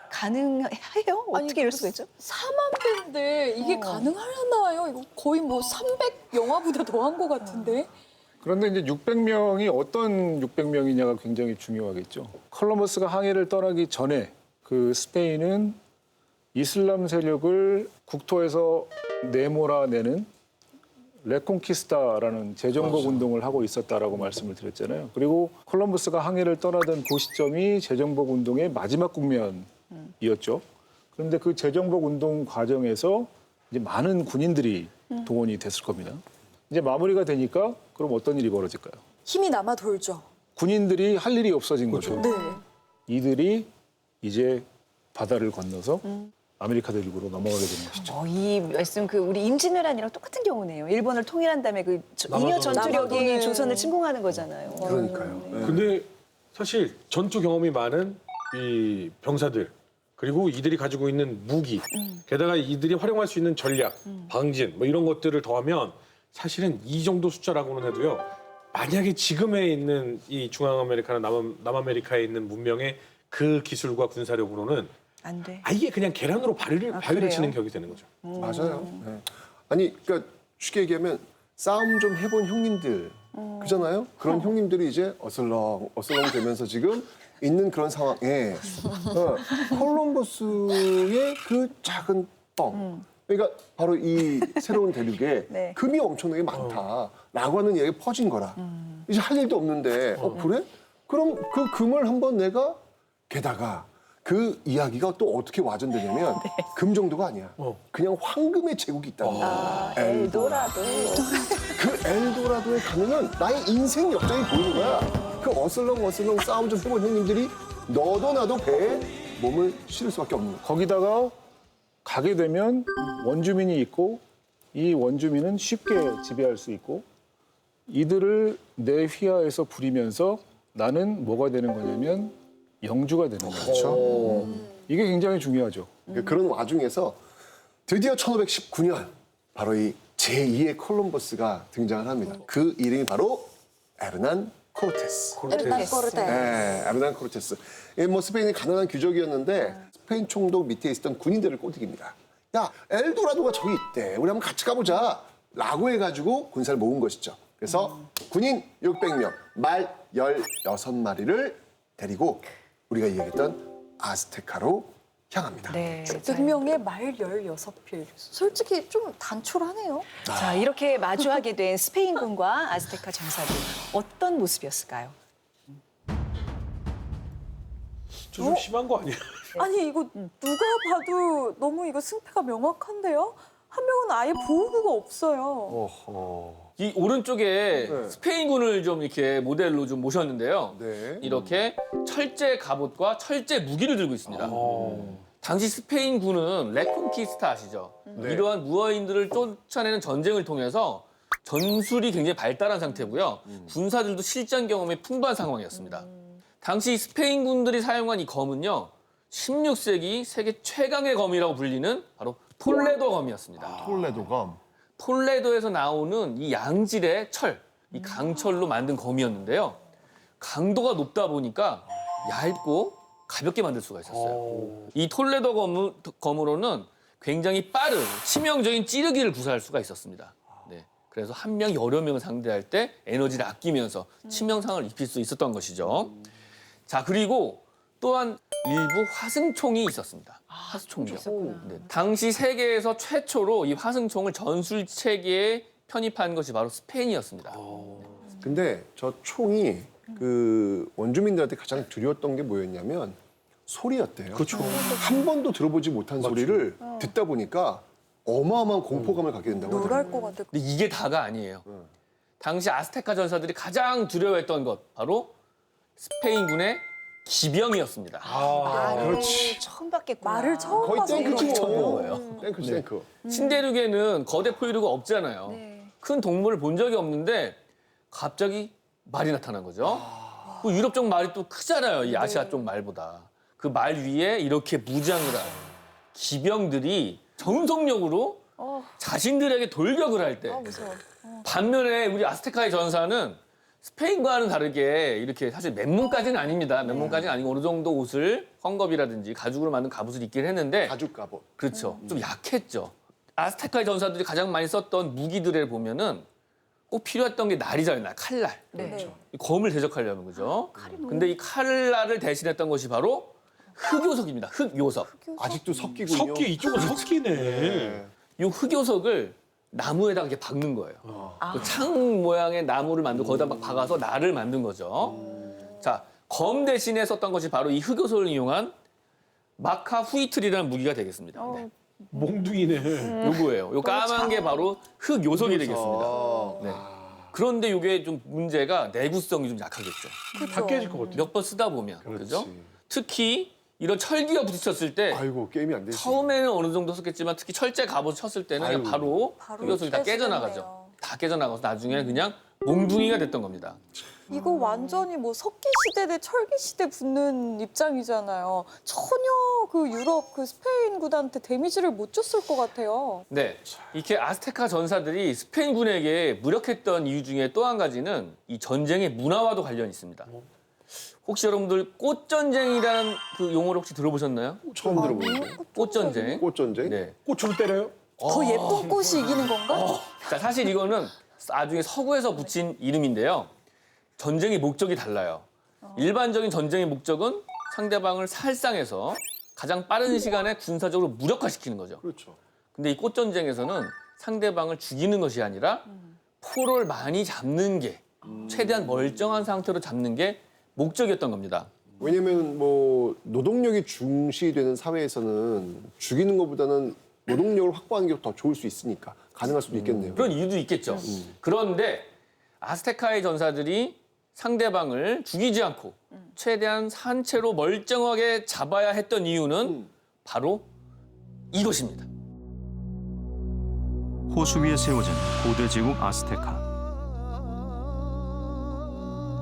가능해요? 어떻게 이럴 수가 있죠? 4만 배인데 이게 가능하나요? 이거 거의 뭐 300 영화보다 더한 것 같은데. 그런데 이제 600명이 어떤 600명이냐가 굉장히 중요하겠죠. 콜럼버스가 항해를 떠나기 전에 그 스페인은 이슬람 세력을 국토에서 내몰아내는 레콘키스타라는 재정복 운동을 하고 있었다라고 말씀을 드렸잖아요. 그리고 콜럼버스가 항해를 떠나던 그 시점이 재정복 운동의 마지막 국면이었죠. 그런데 그 재정복 운동 과정에서 이제 많은 군인들이 동원이 됐을 겁니다. 이제 마무리가 되니까 그럼 어떤 일이 벌어질까요? 힘이 남아 돌죠. 군인들이 할 일이 없어진 거죠. 네. 이들이 이제 바다를 건너서 아메리카 대륙으로 넘어가게 되는 것이죠. 이 말씀 우리 임진왜란이랑 똑같은 경우네요. 일본을 통일한 다음에 잉여 전투력이 남아도는- 조선을 침공하는 거잖아요. 그러니까요. 네. 근데 사실 전투 경험이 많은 이 병사들 그리고 이들이 가지고 있는 무기 게다가 이들이 활용할 수 있는 전략, 방진 뭐 이런 것들을 더하면 사실은 이 정도 숫자라고는 해도요. 만약에 지금에 있는 이 중앙아메리카나 남아메리카에 있는 문명의 그 기술과 군사력으로는 안 돼. 아예 그냥 계란으로 바위를 그래요? 치는 격이 되는 거죠. 맞아요. 네. 아니, 그러니까 쉽게 얘기하면 싸움 좀 해본 형님들 그잖아요. 그런 형님들이 이제 어슬렁 되면서 지금 있는 그런 상황에 콜럼버스의 그 작은 뻥. 그러니까 바로 이 새로운 대륙에 네. 금이 엄청나게 많다라고 하는 얘기가 퍼진 거라. 이제 할 일도 없는데, 그래? 그럼 그 금을 한번 내가 게다가 그 이야기가 또 어떻게 와전되냐면 금 정도가 아니야. 그냥 황금의 제국이 있다는 거야. 엘도라도. 그 엘도라도에 가면은 나의 인생 역장이 보이는 거야. 그 어슬렁 싸움 좀 해본 형님들이 너도 나도 배에 몸을 실을 수밖에 없는 거야. 거기다가 가게 되면 원주민이 있고 이 원주민은 쉽게 지배할 수 있고 이들을 내 휘하에서 부리면서 나는 뭐가 되는 거냐면 영주가 되는 거죠. 그렇죠. 이게 굉장히 중요하죠. 그런 와중에서 드디어 1519년 바로 이 제2의 콜럼버스가 등장을 합니다. 그 이름이 바로 에르난 코르테스. 에르난 코르테스. 네, 에르난 코르테스. 예, 뭐 스페인이 가난한 귀족이었는데 스페인 총독 밑에 있었던 군인들을 꼬드깁니다. 야, 엘도라도가 저기 있대. 우리 한번 같이 가보자. 라고 해가지고 군사를 모은 것이죠. 그래서 군인 600명, 말 16마리를 데리고 우리가 얘기했던 아스테카로 향합니다. 네. 600명의 말 16필. 솔직히 좀 단촐하네요. 자, 이렇게 마주하게 된 스페인군과 아스테카 전사들 어떤 모습이었을까요? 좀 심한 거 아니에요? 아니 이거 누가 봐도 너무 이거 승패가 명확한데요? 한 명은 아예 보호구가 없어요. 이 오른쪽에 네. 스페인군을 좀 이렇게 모델로 좀 모셨는데요. 네. 이렇게 철제 갑옷과 철제 무기를 들고 있습니다. 당시 스페인군은 레콘키스타 아시죠? 네. 이러한 무어인들을 쫓아내는 전쟁을 통해서 전술이 굉장히 발달한 상태고요. 군사들도 실전 경험이 풍부한 상황이었습니다. 당시 스페인군들이 사용한 이 검은요. 16세기 세계 최강의 검이라고 불리는 바로 톨레도 검이었습니다. 톨레도검. 톨레도에서 나오는 이 양질의 철, 이 강철로 만든 검이었는데요. 강도가 높다 보니까 얇고 가볍게 만들 수가 있었어요. 이 톨레도 검으로는 굉장히 빠른 치명적인 찌르기를 구사할 수가 있었습니다. 네. 그래서 한 명 여러 명을 상대할 때 에너지를 아끼면서 치명상을 입힐 수 있었던 것이죠. 자, 그리고 또한 일부 화승총이 있었습니다. 화승총이요. 네. 당시 세계에서 최초로 이 화승총을 전술 체계에 편입한 것이 바로 스페인이었습니다. 근데 저 총이 그 원주민들한테 가장 두려웠던 게 뭐였냐면 소리였대요. 그렇죠. 한 번도 들어보지 못한 소리를 듣다 보니까 어마어마한 공포감을 갖게 된다고 하더라고요. 놀랄 것 같아. 근데 이게 다가 아니에요. 당시 아스테카 전사들이 가장 두려워했던 것 바로 스페인군의 기병이었습니다. 그렇지. 처음 봤겠구나. 말을 처음 거의 봐서 탱크지 그런 뭐. 거예요. 탱크지, 탱크. 신대륙에는 거대 포유류가 없잖아요. 네. 큰 동물을 본 적이 없는데 갑자기 말이 나타난 거죠. 그 유럽 쪽 말이 또 크잖아요. 이 아시아 쪽 말보다. 그 말 위에 이렇게 무장을 한 기병들이 전속력으로 자신들에게 돌격을 할 때 무서워. 반면에 우리 아스테카의 전사는 스페인과는 다르게 이렇게 사실 맨몸까지는 아닙니다. 맨몸까지는 아니고 어느 정도 옷을 헝겊이라든지 가죽으로 만든 갑옷을 입긴 했는데 가죽 갑옷. 그렇죠. 좀 약했죠. 아스테카의 전사들이 가장 많이 썼던 무기들을 보면은 꼭 필요했던 게 날이잖아요. 날, 칼날. 그렇죠. 이 검을 대적하려면 그죠? 근데 이 칼날을 대신했던 것이 바로 흑요석입니다. 흑요석. 아직도 석기군요. 석기 이쪽은 석기네. 네. 이 흑요석을 나무에다가 이렇게 박는 거예요. 그 창 모양의 나무를 만들고 거기다 막 박아서 날을 만든 거죠. 자, 검 대신에 썼던 것이 바로 이 흑요석을 이용한 마카 후이틀이라는 무기가 되겠습니다. 네. 몽둥이네. 요거예요. 요 까만 게 바로 흑요석이 되겠습니다. 아, 네. 그런데 이게 좀 문제가 내구성이 좀 약하겠죠. 다 깨질 것 같아. 몇 번 쓰다 보면 그렇지. 그죠? 특히 이런 철기가 부딪혔을 때 아이고 게임이 안 되지. 처음에는 어느 정도 썼겠지만 특히 철제 갑옷 쳤을 때는 그냥 아이고. 바로 바로 흑요석이 다 깨져나가죠. 깨지겠네요. 다 깨져나가서 나중에 그냥 몽둥이가 됐던 겁니다. 이거 완전히 뭐 석기 시대 대 철기 시대 붙는 입장이잖아요. 전혀 그 유럽 그 스페인 군한테 데미지를 못 줬을 것 같아요. 네, 이렇게 아스테카 전사들이 스페인군에게 무력했던 이유 중에 또 한 가지는 이 전쟁의 문화와도 관련이 있습니다. 혹시 여러분들 꽃전쟁이라는 그 용어를 혹시 들어보셨나요? 처음 들어보는 거. 꽃전쟁. 꽃전쟁. 네. 꽃으로 때려요? 더 예쁜 꽃이 이기는 건가? 자, 사실 이거는 나중에 서구에서 붙인 이름인데요. 전쟁의 목적이 달라요. 일반적인 전쟁의 목적은 상대방을 살상해서 가장 빠른 시간에 군사적으로 무력화시키는 거죠. 그렇죠. 근데 이 꽃전쟁에서는 상대방을 죽이는 것이 아니라 포로를 많이 잡는 게 최대한 멀쩡한 상태로 잡는 게 목적이었던 겁니다. 왜냐면 뭐 노동력이 중시되는 사회에서는 죽이는 것보다는 노동력을 확보하는 게 더 좋을 수 있으니까 가능할 수도 있겠네요. 그런 이유도 있겠죠. 그런데 아스테카의 전사들이 상대방을 죽이지 않고 최대한 산채로 멀쩡하게 잡아야 했던 이유는 바로 이것입니다. 호수 위에 세워진 고대 제국 아스테카.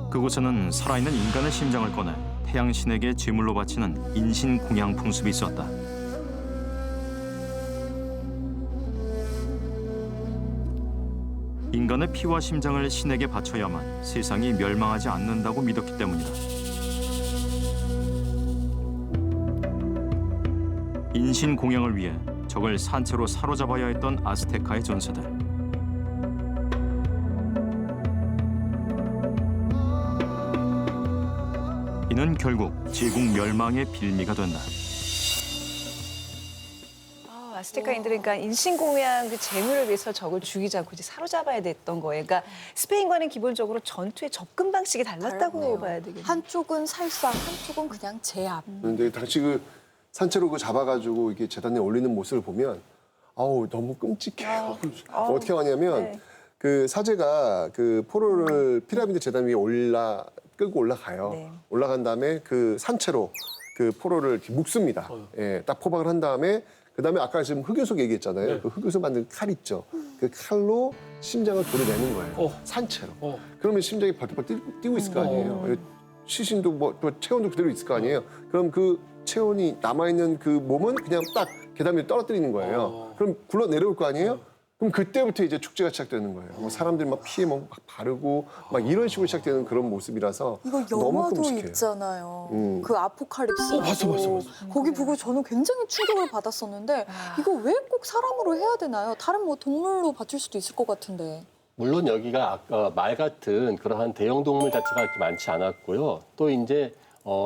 그곳에는 살아있는 인간의 심장을 꺼내 태양 신에게 제물로 바치는 인신 공양 풍습이 있었다. 인간의 피와 심장을 신에게 바쳐야만 세상이 멸망하지 않는다고 믿었기 때문이다. 인신 공양을 위해 적을 산채로 사로잡아야 했던 아스테카의 전사들. 이는 결국 제국 멸망의 빌미가 된다. 아스테카인들은 그러니까 인신공양 그 재물을 위해서 적을 죽이지 않고 이제 사로잡아야 됐던 거예요. 그러니까 스페인과는 기본적으로 전투의 접근 방식이 달랐다고 달랐네요. 봐야 되겠네요. 한쪽은 살상, 한쪽은 그냥 제압. 그런데 당시 그 산채로 그 잡아가지고 이렇게 재단에 올리는 모습을 보면 아우 너무 끔찍해요. 어떻게 하냐면 네. 그 사제가 그 포로를 피라미드 재단 위에 끌고 올라가요. 네. 올라간 다음에 그 산채로 그 포로를 이렇게 묶습니다. 예, 딱 포박을 한 다음에 그다음에 아까 지금 흑요석 얘기했잖아요. 네. 그 흑요석 만든 칼 있죠. 그 칼로 심장을 도려내는 거예요. 산채로. 그러면 심장이 벌떡벌떡 뛰고 있을 거 아니에요. 시신도 뭐 또 체온도 그대로 있을 거 아니에요. 그럼 그 체온이 남아있는 그 몸은 그냥 딱 계단 위에 떨어뜨리는 거예요. 그럼 굴러 내려올 거 아니에요? 그럼 그때부터 이제 축제가 시작되는 거예요. 뭐 사람들이 막 피해 막 바르고 막 이런 식으로 시작되는 그런 모습이라서 이거 너무 영화도 끔찍해요. 있잖아요. 그 아포칼립스. 봤어. 거기 보고 저는 굉장히 충격을 받았었는데 이거 왜 꼭 사람으로 해야 되나요? 다른 뭐 동물로 바칠 수도 있을 것 같은데. 물론 여기가 아까 말 같은 그러한 대형 동물 자체가 그렇게 많지 않았고요. 또 이제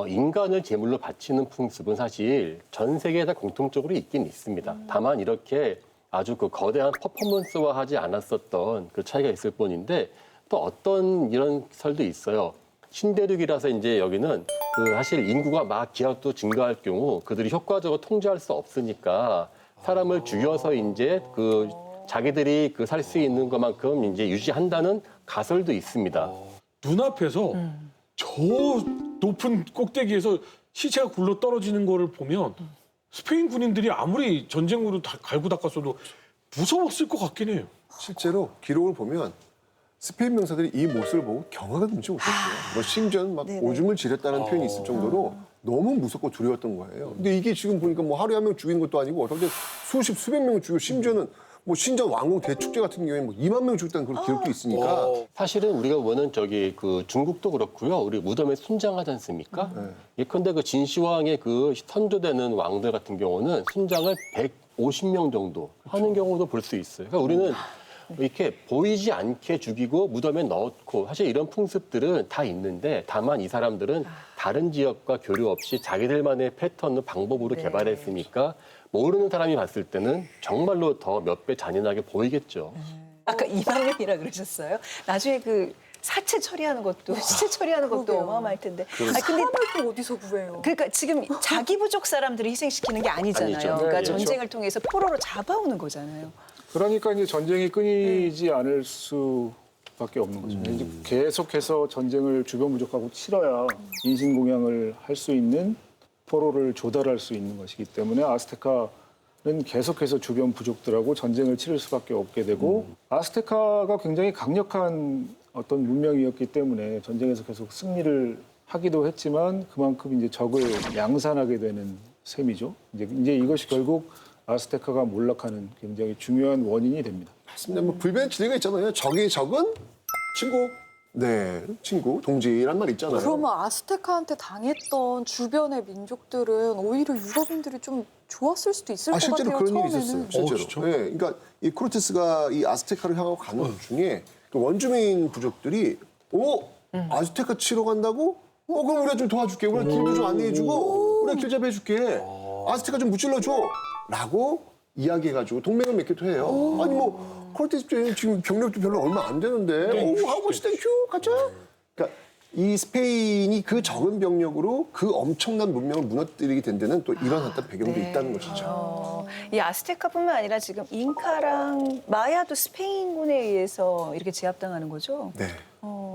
인간을 제물로 바치는 풍습은 사실 전 세계에 다 공통적으로 있긴 있습니다. 다만 이렇게 아주 그 거대한 퍼포먼스화 하지 않았었던 그 차이가 있을 뿐인데 또 어떤 이런 설도 있어요. 신대륙이라서 이제 여기는 그 사실 인구가 막 기하도 증가할 경우 그들이 효과적으로 통제할 수 없으니까 사람을 죽여서 이제 그 자기들이 그 살 수 있는 것만큼 이제 유지한다는 가설도 있습니다. 눈앞에서 저 높은 꼭대기에서 시체가 굴러 떨어지는 거를 보면 스페인 군인들이 아무리 전쟁으로 갈고 닦았어도 무서웠을 것 같긴 해요. 실제로 기록을 보면 스페인 병사들이 이 모습을 보고 경악을 금치 못했어요. 뭐 심지어는 막 오줌을 지렸다는 표현이 있을 정도로 너무 무섭고 두려웠던 거예요. 근데 이게 지금 보니까 뭐 하루에 한 명 죽이는 것도 아니고 어떻게 수백 명을 죽이고 심지어는 뭐 신전 왕궁 대축제 같은 경우에 뭐 2만 명 죽였다는 그런 기록도 있으니까 사실은 우리가 보는 저기 그 중국도 그렇고요. 우리 무덤에 순장하지 않습니까? 예컨대 그 진시황의 그 선조되는 왕들 같은 경우는 순장을 150명 정도 하는 경우도 볼 수 있어요. 그러니까 우리는 이렇게 보이지 않게 죽이고 무덤에 넣고 사실 이런 풍습들은 다 있는데 다만 이 사람들은 다른 지역과 교류 없이 자기들만의 패턴을 방법으로 개발했으니까 모르는 사람이 봤을 때는 정말로 더 몇 배 잔인하게 보이겠죠. 아까 2만 명이라 그러셨어요? 나중에 그 사체 처리하는 것도 시체 처리하는 것도 그러게요. 어마어마할 텐데. 근데 사람을 또 어디서 구해요? 그러니까 지금 자기 부족 사람들을 희생시키는 게 아니잖아요. 아니죠. 그러니까 네, 그렇죠. 전쟁을 통해서 포로로 잡아오는 거잖아요. 그러니까 이제 전쟁이 끊이지 않을 수밖에 없는 거죠. 이제 계속해서 전쟁을 주변 부족하고 치러야 인신공양을 할 수 있는 포로를 조달할 수 있는 것이기 때문에 아스테카는 계속해서 주변 부족들하고 전쟁을 치를 수밖에 없게 되고 아스테카가 굉장히 강력한 어떤 문명이었기 때문에 전쟁에서 계속 승리를 하기도 했지만 그만큼 이제 적을 양산하게 되는 셈이죠. 이제 이것이 결국 아스테카가 몰락하는 굉장히 중요한 원인이 됩니다. 맞습니다. 뭐 불변의 진리가 있잖아요. 적의 적은 친구. 네, 친구, 동지란 말 있잖아요. 그러면 아스테카한테 당했던 주변의 민족들은 오히려 유럽인들이 좀 좋았을 수도 있을 것 실제로 같아요. 그런 일이 처음에는. 있었어요. 실제로. 진짜? 네, 그러니까 이 코르테스가 이 아스테카를 향하고 가는 중에 그 원주민 부족들이 아스테카 치러 간다고? 그럼 우리가 좀 도와줄게. 우리가 길도 좀 안내해주고 우리가 길 잡아줄게. 아스테카 좀 무찔러줘. 라고 이야기해가지고 동맹을 맺기도 해요. 아니 뭐 코르테스 입장에는 지금 병력도 별로 얼마 안 되는데 하고 땡큐 가자. 그러니까 이 스페인이 그 적은 병력으로 그 엄청난 문명을 무너뜨리게 된 데는 또 이런 어떤 배경도 있다는 것이죠. 이 아스테카뿐만 아니라 지금 잉카랑 마야도 스페인군에 의해서 이렇게 제압당하는 거죠? 네.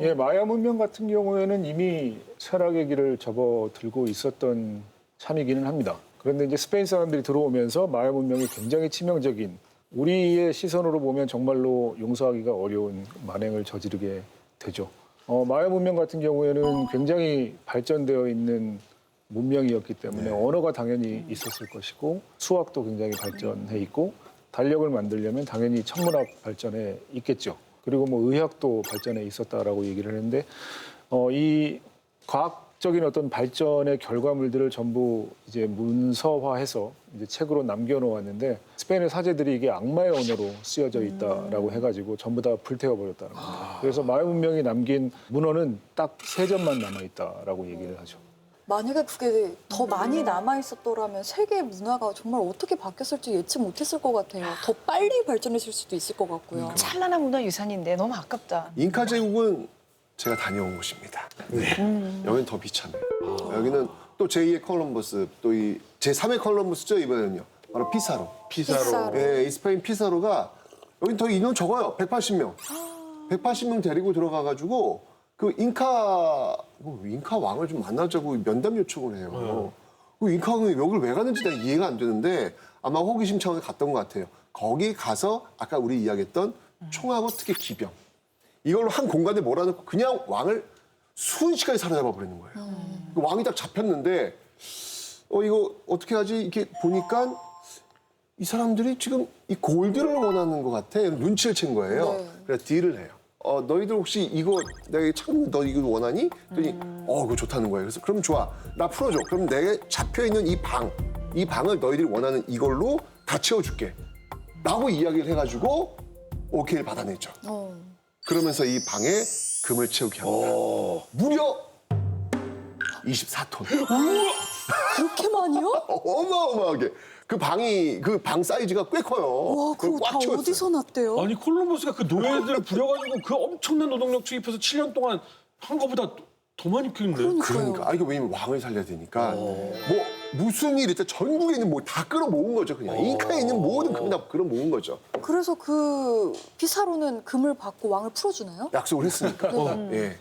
예, 마야 문명 같은 경우에는 이미 쇠락의 길을 접어들고 있었던 참이기는 합니다. 그런데 이제 스페인 사람들이 들어오면서 마야 문명이 굉장히 치명적인 우리의 시선으로 보면 정말로 용서하기가 어려운 만행을 저지르게 되죠. 마야 문명 같은 경우에는 굉장히 발전되어 있는 문명이었기 때문에 언어가 당연히 있었을 것이고 수학도 굉장히 발전해 있고 달력을 만들려면 당연히 천문학 발전에 있겠죠. 그리고 뭐 의학도 발전해 있었다라고 얘기를 했는데 이 과학적인 어떤 발전의 결과물들을 전부 이제 문서화해서 이제 책으로 남겨놓았는데 스페인의 사제들이 이게 악마의 언어로 쓰여져 있다라고 해가지고 전부 다 불태워버렸다는 겁니다. 그래서 마야 문명이 남긴 문헌은 딱 3점만 남아있다라고 얘기를 하죠. 만약에 그게 더 많이 남아있었더라면 세계 문화가 정말 어떻게 바뀌었을지 예측 못했을 것 같아요. 더 빨리 발전했을 수도 있을 것 같고요. 찬란한 문화유산인데 너무 아깝다. 잉카 제국은 제가 다녀온 곳입니다. 여기는 더 비참해요. 여기는 또 제2의 콜럼버스, 또 이 제3의 콜럼버스죠, 이번에는요. 바로 피사로. 피사로. 네, 이 스페인 피사로가 여긴 더 인원 적어요. 180명. 180명 데리고 들어가가지고 그 잉카 왕을 좀 만나자고 면담 요청을 해요. 그 잉카 왕이 여기를 왜 가는지 내가 이해가 안 되는데 아마 호기심 차원에 갔던 것 같아요. 거기 가서 아까 우리 이야기했던 총하고 특히 기병. 이걸로 한 공간에 몰아넣고 그냥 왕을 순식간에 사로잡아 버리는 거예요. 왕이 딱 잡혔는데 이거 어떻게 하지? 이렇게 보니까 이 사람들이 지금 이 골드를 원하는 것 같아. 눈치를 챈 거예요. 네. 그래서 딜을 해요. 너희들 혹시 이거 내가 찾는 너 이거 원하니? 그랬더니 그거 좋다는 거예요. 그래서 그럼 좋아. 나 풀어줘. 그럼 내가 잡혀있는 이 방을 너희들이 원하는 이걸로 다 채워줄게. 라고 이야기를 해가지고 오케이를 받아내죠. 그러면서 이 방에 금을 채우게 합니다. 무려 24톤. 그렇게 많이요? 어마어마하게. 그 방 사이즈가 꽤 커요. 와, 그거 다 채웠어요. 어디서 났대요? 아니 콜럼버스가 그 노예들 부려가지고 그 엄청난 노동력 투입해서 7년 동안 한 거보다 더 많이 키운데. 그러니까. 이거 왜냐면 왕을 살려야 되니까. 무슨 일 있다 전국에 있는 뭐 다 끌어모은 거죠, 그냥. 잉카에 있는 모든 금을 다 끌어모은 거죠. 그래서 그 피사로는 금을 받고 왕을 풀어주나요? 약속을 했으니까. 예.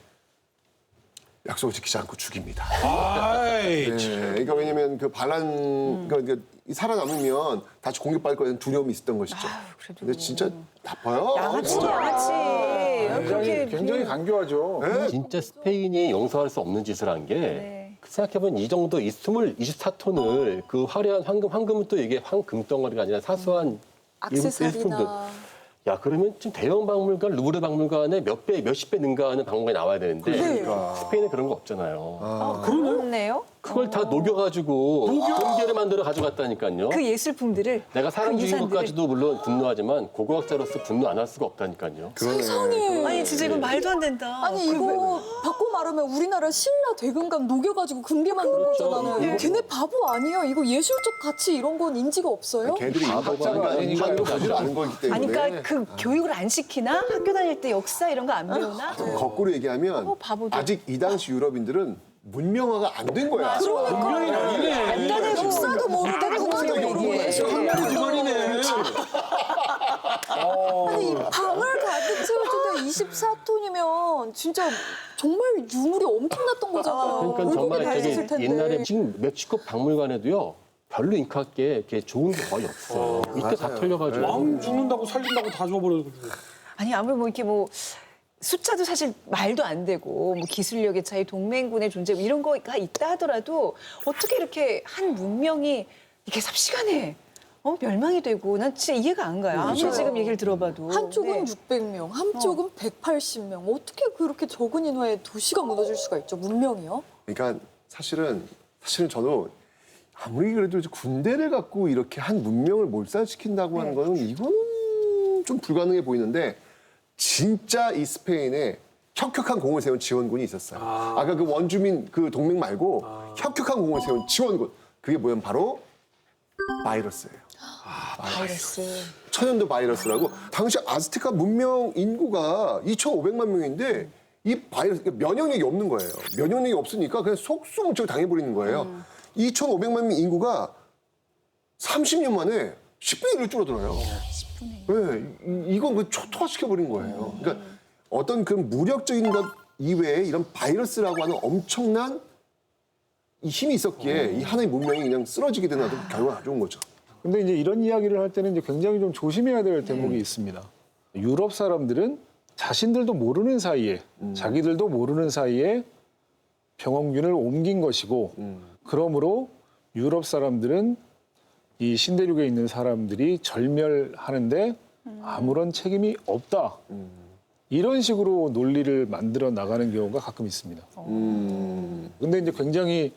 약속을 지키지 않고 죽입니다. 아이, 예. 그러니까 왜냐면 그 그러니까 살아남으면 다시 공격받을 거라는 두려움이 있었던 것이죠. 그래도 근데 진짜 나빠요. 양아치, 양아치. 굉장히 강교하죠. 예. 진짜 스페인이 용서할 수 없는 짓을 한 게 생각해보면 이 정도 24톤을 그 화려한 황금은 또 이게 황금덩어리가 아니라 사소한 일품들. 액세서리나 야, 그러면 지금 대형 박물관, 루브르 박물관에 몇십 배 능가하는 박물관이 나와야 되는데 스페인에 그런 거 없잖아요. 그렇네요. 그걸 다 녹여가지고 금괴를 만들어 가져갔다니까요. 그 예술품들을 내가 사람 그 죽인 유산들을- 것까지도 물론 분노하지만 고고학자로서 분노 안 할 수가 없다니까요. 세상에. 아니 진짜 이건 말도 안 된다. 아니 이거 바꿔 말하면 우리나라 신라 대금감 녹여가지고 금괴 만든 거잖아요. 걔네 바보 아니에요? 이거 예술적 가치 이런 건 인지가 없어요? 걔들이 바보가 학자가 아니니까 아니라 가지를 아는 거기 때문에. 아니 그러니까 그 교육을 안 시키나? 학교 다닐 때 역사 이런 거 안 배우나? 거꾸로 얘기하면 바보들. 아직 이 당시 유럽인들은 문명화가 안 된 거야. 간단해 역사도 모르고 국어도 모르고 예술도 주머니네. 아니 이 방을 가득 채워준다 24톤이면 진짜 정말 유물이 엄청났던 거잖아요. 그러니까 정말 다 되게 있을 텐데. 옛날에 지금 멕시코 박물관에도요. 별로 잉카게 이렇게 좋은 게 거의 없어요. 이때 다 털려가지고. 왕 죽는다고 살린다고 다 줘버려가지고. 아니 아무리 뭐 이렇게 뭐 숫자도 사실 말도 안 되고 뭐 기술력의 차이, 동맹군의 존재 뭐 이런 거가 있다 하더라도 어떻게 이렇게 한 문명이 이렇게 삽시간에 멸망이 되고 난 진짜 이해가 안 가요. 아무리 지금 얘기를 들어봐도. 한쪽은 네. 600명, 한쪽은 180명. 어떻게 그렇게 적은 인원에 도시가 무너질 수가 있죠? 문명이요? 그러니까 사실은 저도 아무리 그래도 이제 군대를 갖고 이렇게 한 문명을 몰살시킨다고 하는 거는 이거는 좀 불가능해 보이는데 진짜 이 스페인에 혁혁한 공을 세운 지원군이 있었어요. 아까 그 원주민 그 동맹 말고 혁혁한 공을 세운 지원군. 그게 뭐냐면 바로 바이러스예요. 바이러스. 천연두 바이러스라고. 당시 아즈테카 문명 인구가 2,500만 명인데 이 바이러스 면역력이 없는 거예요. 면역력이 없으니까 그냥 속수무책을 당해버리는 거예요. 2,500만 명 인구가 30년 만에 10분의 1로 줄어들어요. 네, 이건 그 초토화시켜버린 거예요. 그러니까 어떤 그 무력적인 것 이외에 이런 바이러스라고 하는 엄청난 이 힘이 있었기에 이 하나의 문명이 그냥 쓰러지게 되는 어떤 결과가 좋은 거죠. 근데 이제 이런 이야기를 할 때는 이제 굉장히 좀 조심해야 될 대목이 있습니다. 유럽 사람들은 자신들도 모르는 사이에, 자기들도 모르는 사이에 병원균을 옮긴 것이고, 그러므로 유럽 사람들은 이 신대륙에 있는 사람들이 절멸하는데 아무런 책임이 없다. 이런 식으로 논리를 만들어 나가는 경우가 가끔 있습니다. 근데 이제 굉장히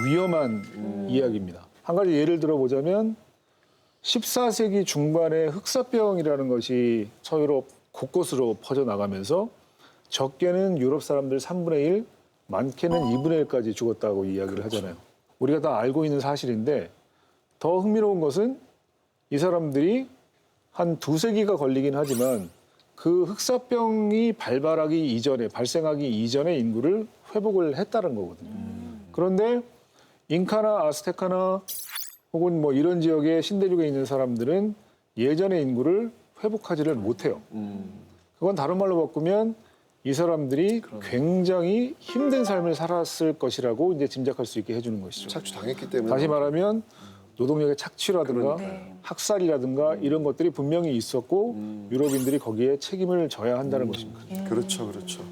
위험한 이야기입니다. 한 가지 예를 들어보자면 14세기 중반에 흑사병이라는 것이 서유럽 곳곳으로 퍼져나가면서 적게는 유럽 사람들 3분의 1, 많게는 2분의 1까지 죽었다고 이야기를 하잖아요. 우리가 다 알고 있는 사실인데 더 흥미로운 것은 이 사람들이 한 2세기가 걸리긴 하지만 그 흑사병이 발생하기 이전의 인구를 회복을 했다는 거거든요. 그런데 잉카나 아스테카나 혹은 뭐 이런 지역의 신대륙에 있는 사람들은 예전의 인구를 회복하지를 못해요. 그건 다른 말로 바꾸면 이 사람들이 굉장히 힘든 삶을 살았을 것이라고 이제 짐작할 수 있게 해주는 것이죠. 착취당했기 때문에. 다시 말하면 노동력의 착취라든가 학살이라든가 이런 것들이 분명히 있었고 유럽인들이 거기에 책임을 져야 한다는 것입니다. 그렇죠, 그렇죠.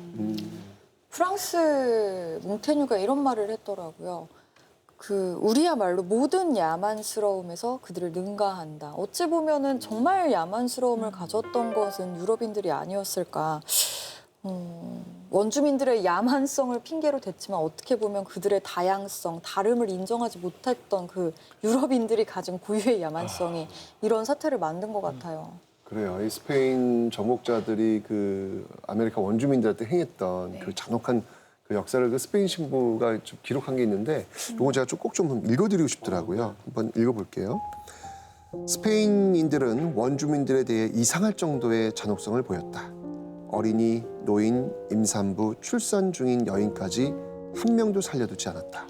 프랑스 몽테뉴가 이런 말을 했더라고요. 우리야말로 모든 야만스러움에서 그들을 능가한다. 어찌 보면은 정말 야만스러움을 가졌던 것은 유럽인들이 아니었을까. 원주민들의 야만성을 핑계로 댔지만 어떻게 보면 그들의 다양성, 다름을 인정하지 못했던 그 유럽인들이 가진 고유의 야만성이 이런 사태를 만든 것 같아요. 그래요. 이 스페인 정복자들이 그 아메리카 원주민들한테 행했던 그 잔혹한 그 역사를 그 스페인 신부가 좀 기록한 게 있는데 이거 제가 꼭 좀 읽어드리고 싶더라고요. 한번 읽어볼게요. 스페인인들은 원주민들에 대해 이상할 정도의 잔혹성을 보였다. 어린이, 노인, 임산부, 출산 중인 여인까지 한 명도 살려두지 않았다.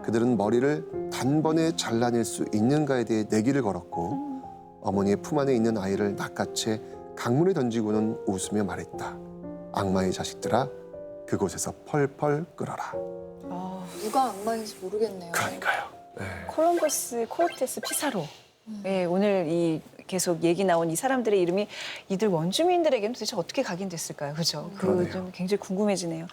그들은 머리를 단번에 잘라낼 수 있는가에 대해 내기를 걸었고 어머니의 품 안에 있는 아이를 낚아채 강물에 던지고는 웃으며 말했다. 악마의 자식들아, 그곳에서 펄펄 끓어라. 누가 악마인지 모르겠네요. 그러니까요. 콜럼버스, 코르테스, 피사로. 네, 오늘 이 계속 얘기 나온 이 사람들의 이름이 이들 원주민들에게는 도대체 어떻게 각인됐을까요? 그죠? 그 좀 굉장히 궁금해지네요.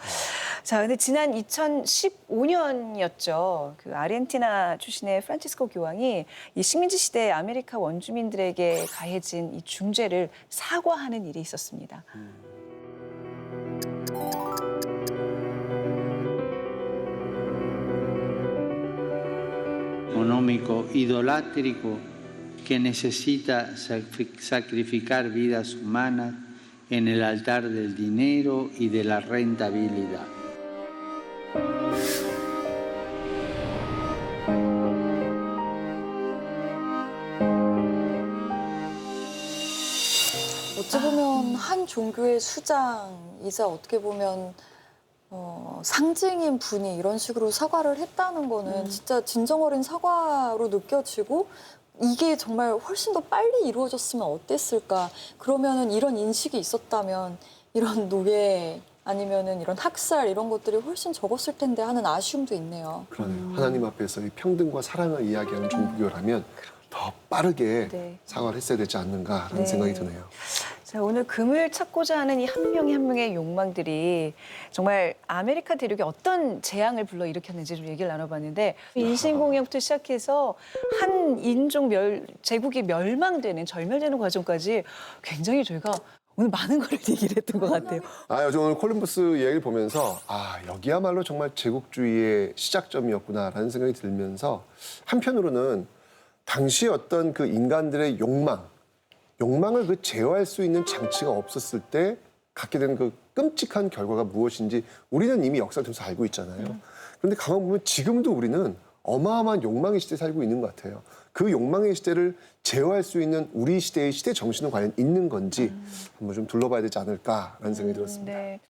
자, 근데 지난 2015년이었죠. 그 아르헨티나 출신의 프란치스코 교황이 이 식민지 시대 아메리카 원주민들에게 가해진 이 중죄를 사과하는 일이 있었습니다. económico idolátrico que necesita sacrificar vidas humanas en el altar del dinero y de la rentabilidad. 어찌 보면 한 종교의 수장이자 어떻게 보면 상징인 분이 이런 식으로 사과를 했다는 거는 진짜 진정 어린 사과로 느껴지고 이게 정말 훨씬 더 빨리 이루어졌으면 어땠을까. 그러면은 이런 인식이 있었다면 이런 노예 아니면은 이런 학살 이런 것들이 훨씬 적었을 텐데 하는 아쉬움도 있네요. 그러네요. 하나님 앞에서 이 평등과 사랑을 이야기하는 종교라면 더 빠르게 사과를 했어야 되지 않는가라는 생각이 드네요. 자, 오늘 금을 찾고자 하는 이 한 명의 한 명의 욕망들이 정말 아메리카 대륙에 어떤 재앙을 불러일으켰는지 좀 얘기를 나눠봤는데 인신공격부터 시작해서 한 인종 제국이 멸망되는 절멸되는 과정까지 굉장히 저희가 오늘 많은 걸 얘기를 했던 것 같아요. 요즘 오늘 콜럼버스 이야기를 보면서 여기야말로 정말 제국주의의 시작점이었구나라는 생각이 들면서 한편으로는 당시 어떤 그 인간들의 욕망을 그 제어할 수 있는 장치가 없었을 때 갖게 되는 그 끔찍한 결과가 무엇인지 우리는 이미 역사를 통해서 알고 있잖아요. 그런데 가만 보면 지금도 우리는 어마어마한 욕망의 시대에 살고 있는 것 같아요. 그 욕망의 시대를 제어할 수 있는 우리 시대의 시대 정신은 과연 있는 건지 한번 좀 둘러봐야 되지 않을까라는 생각이 들었습니다. 네.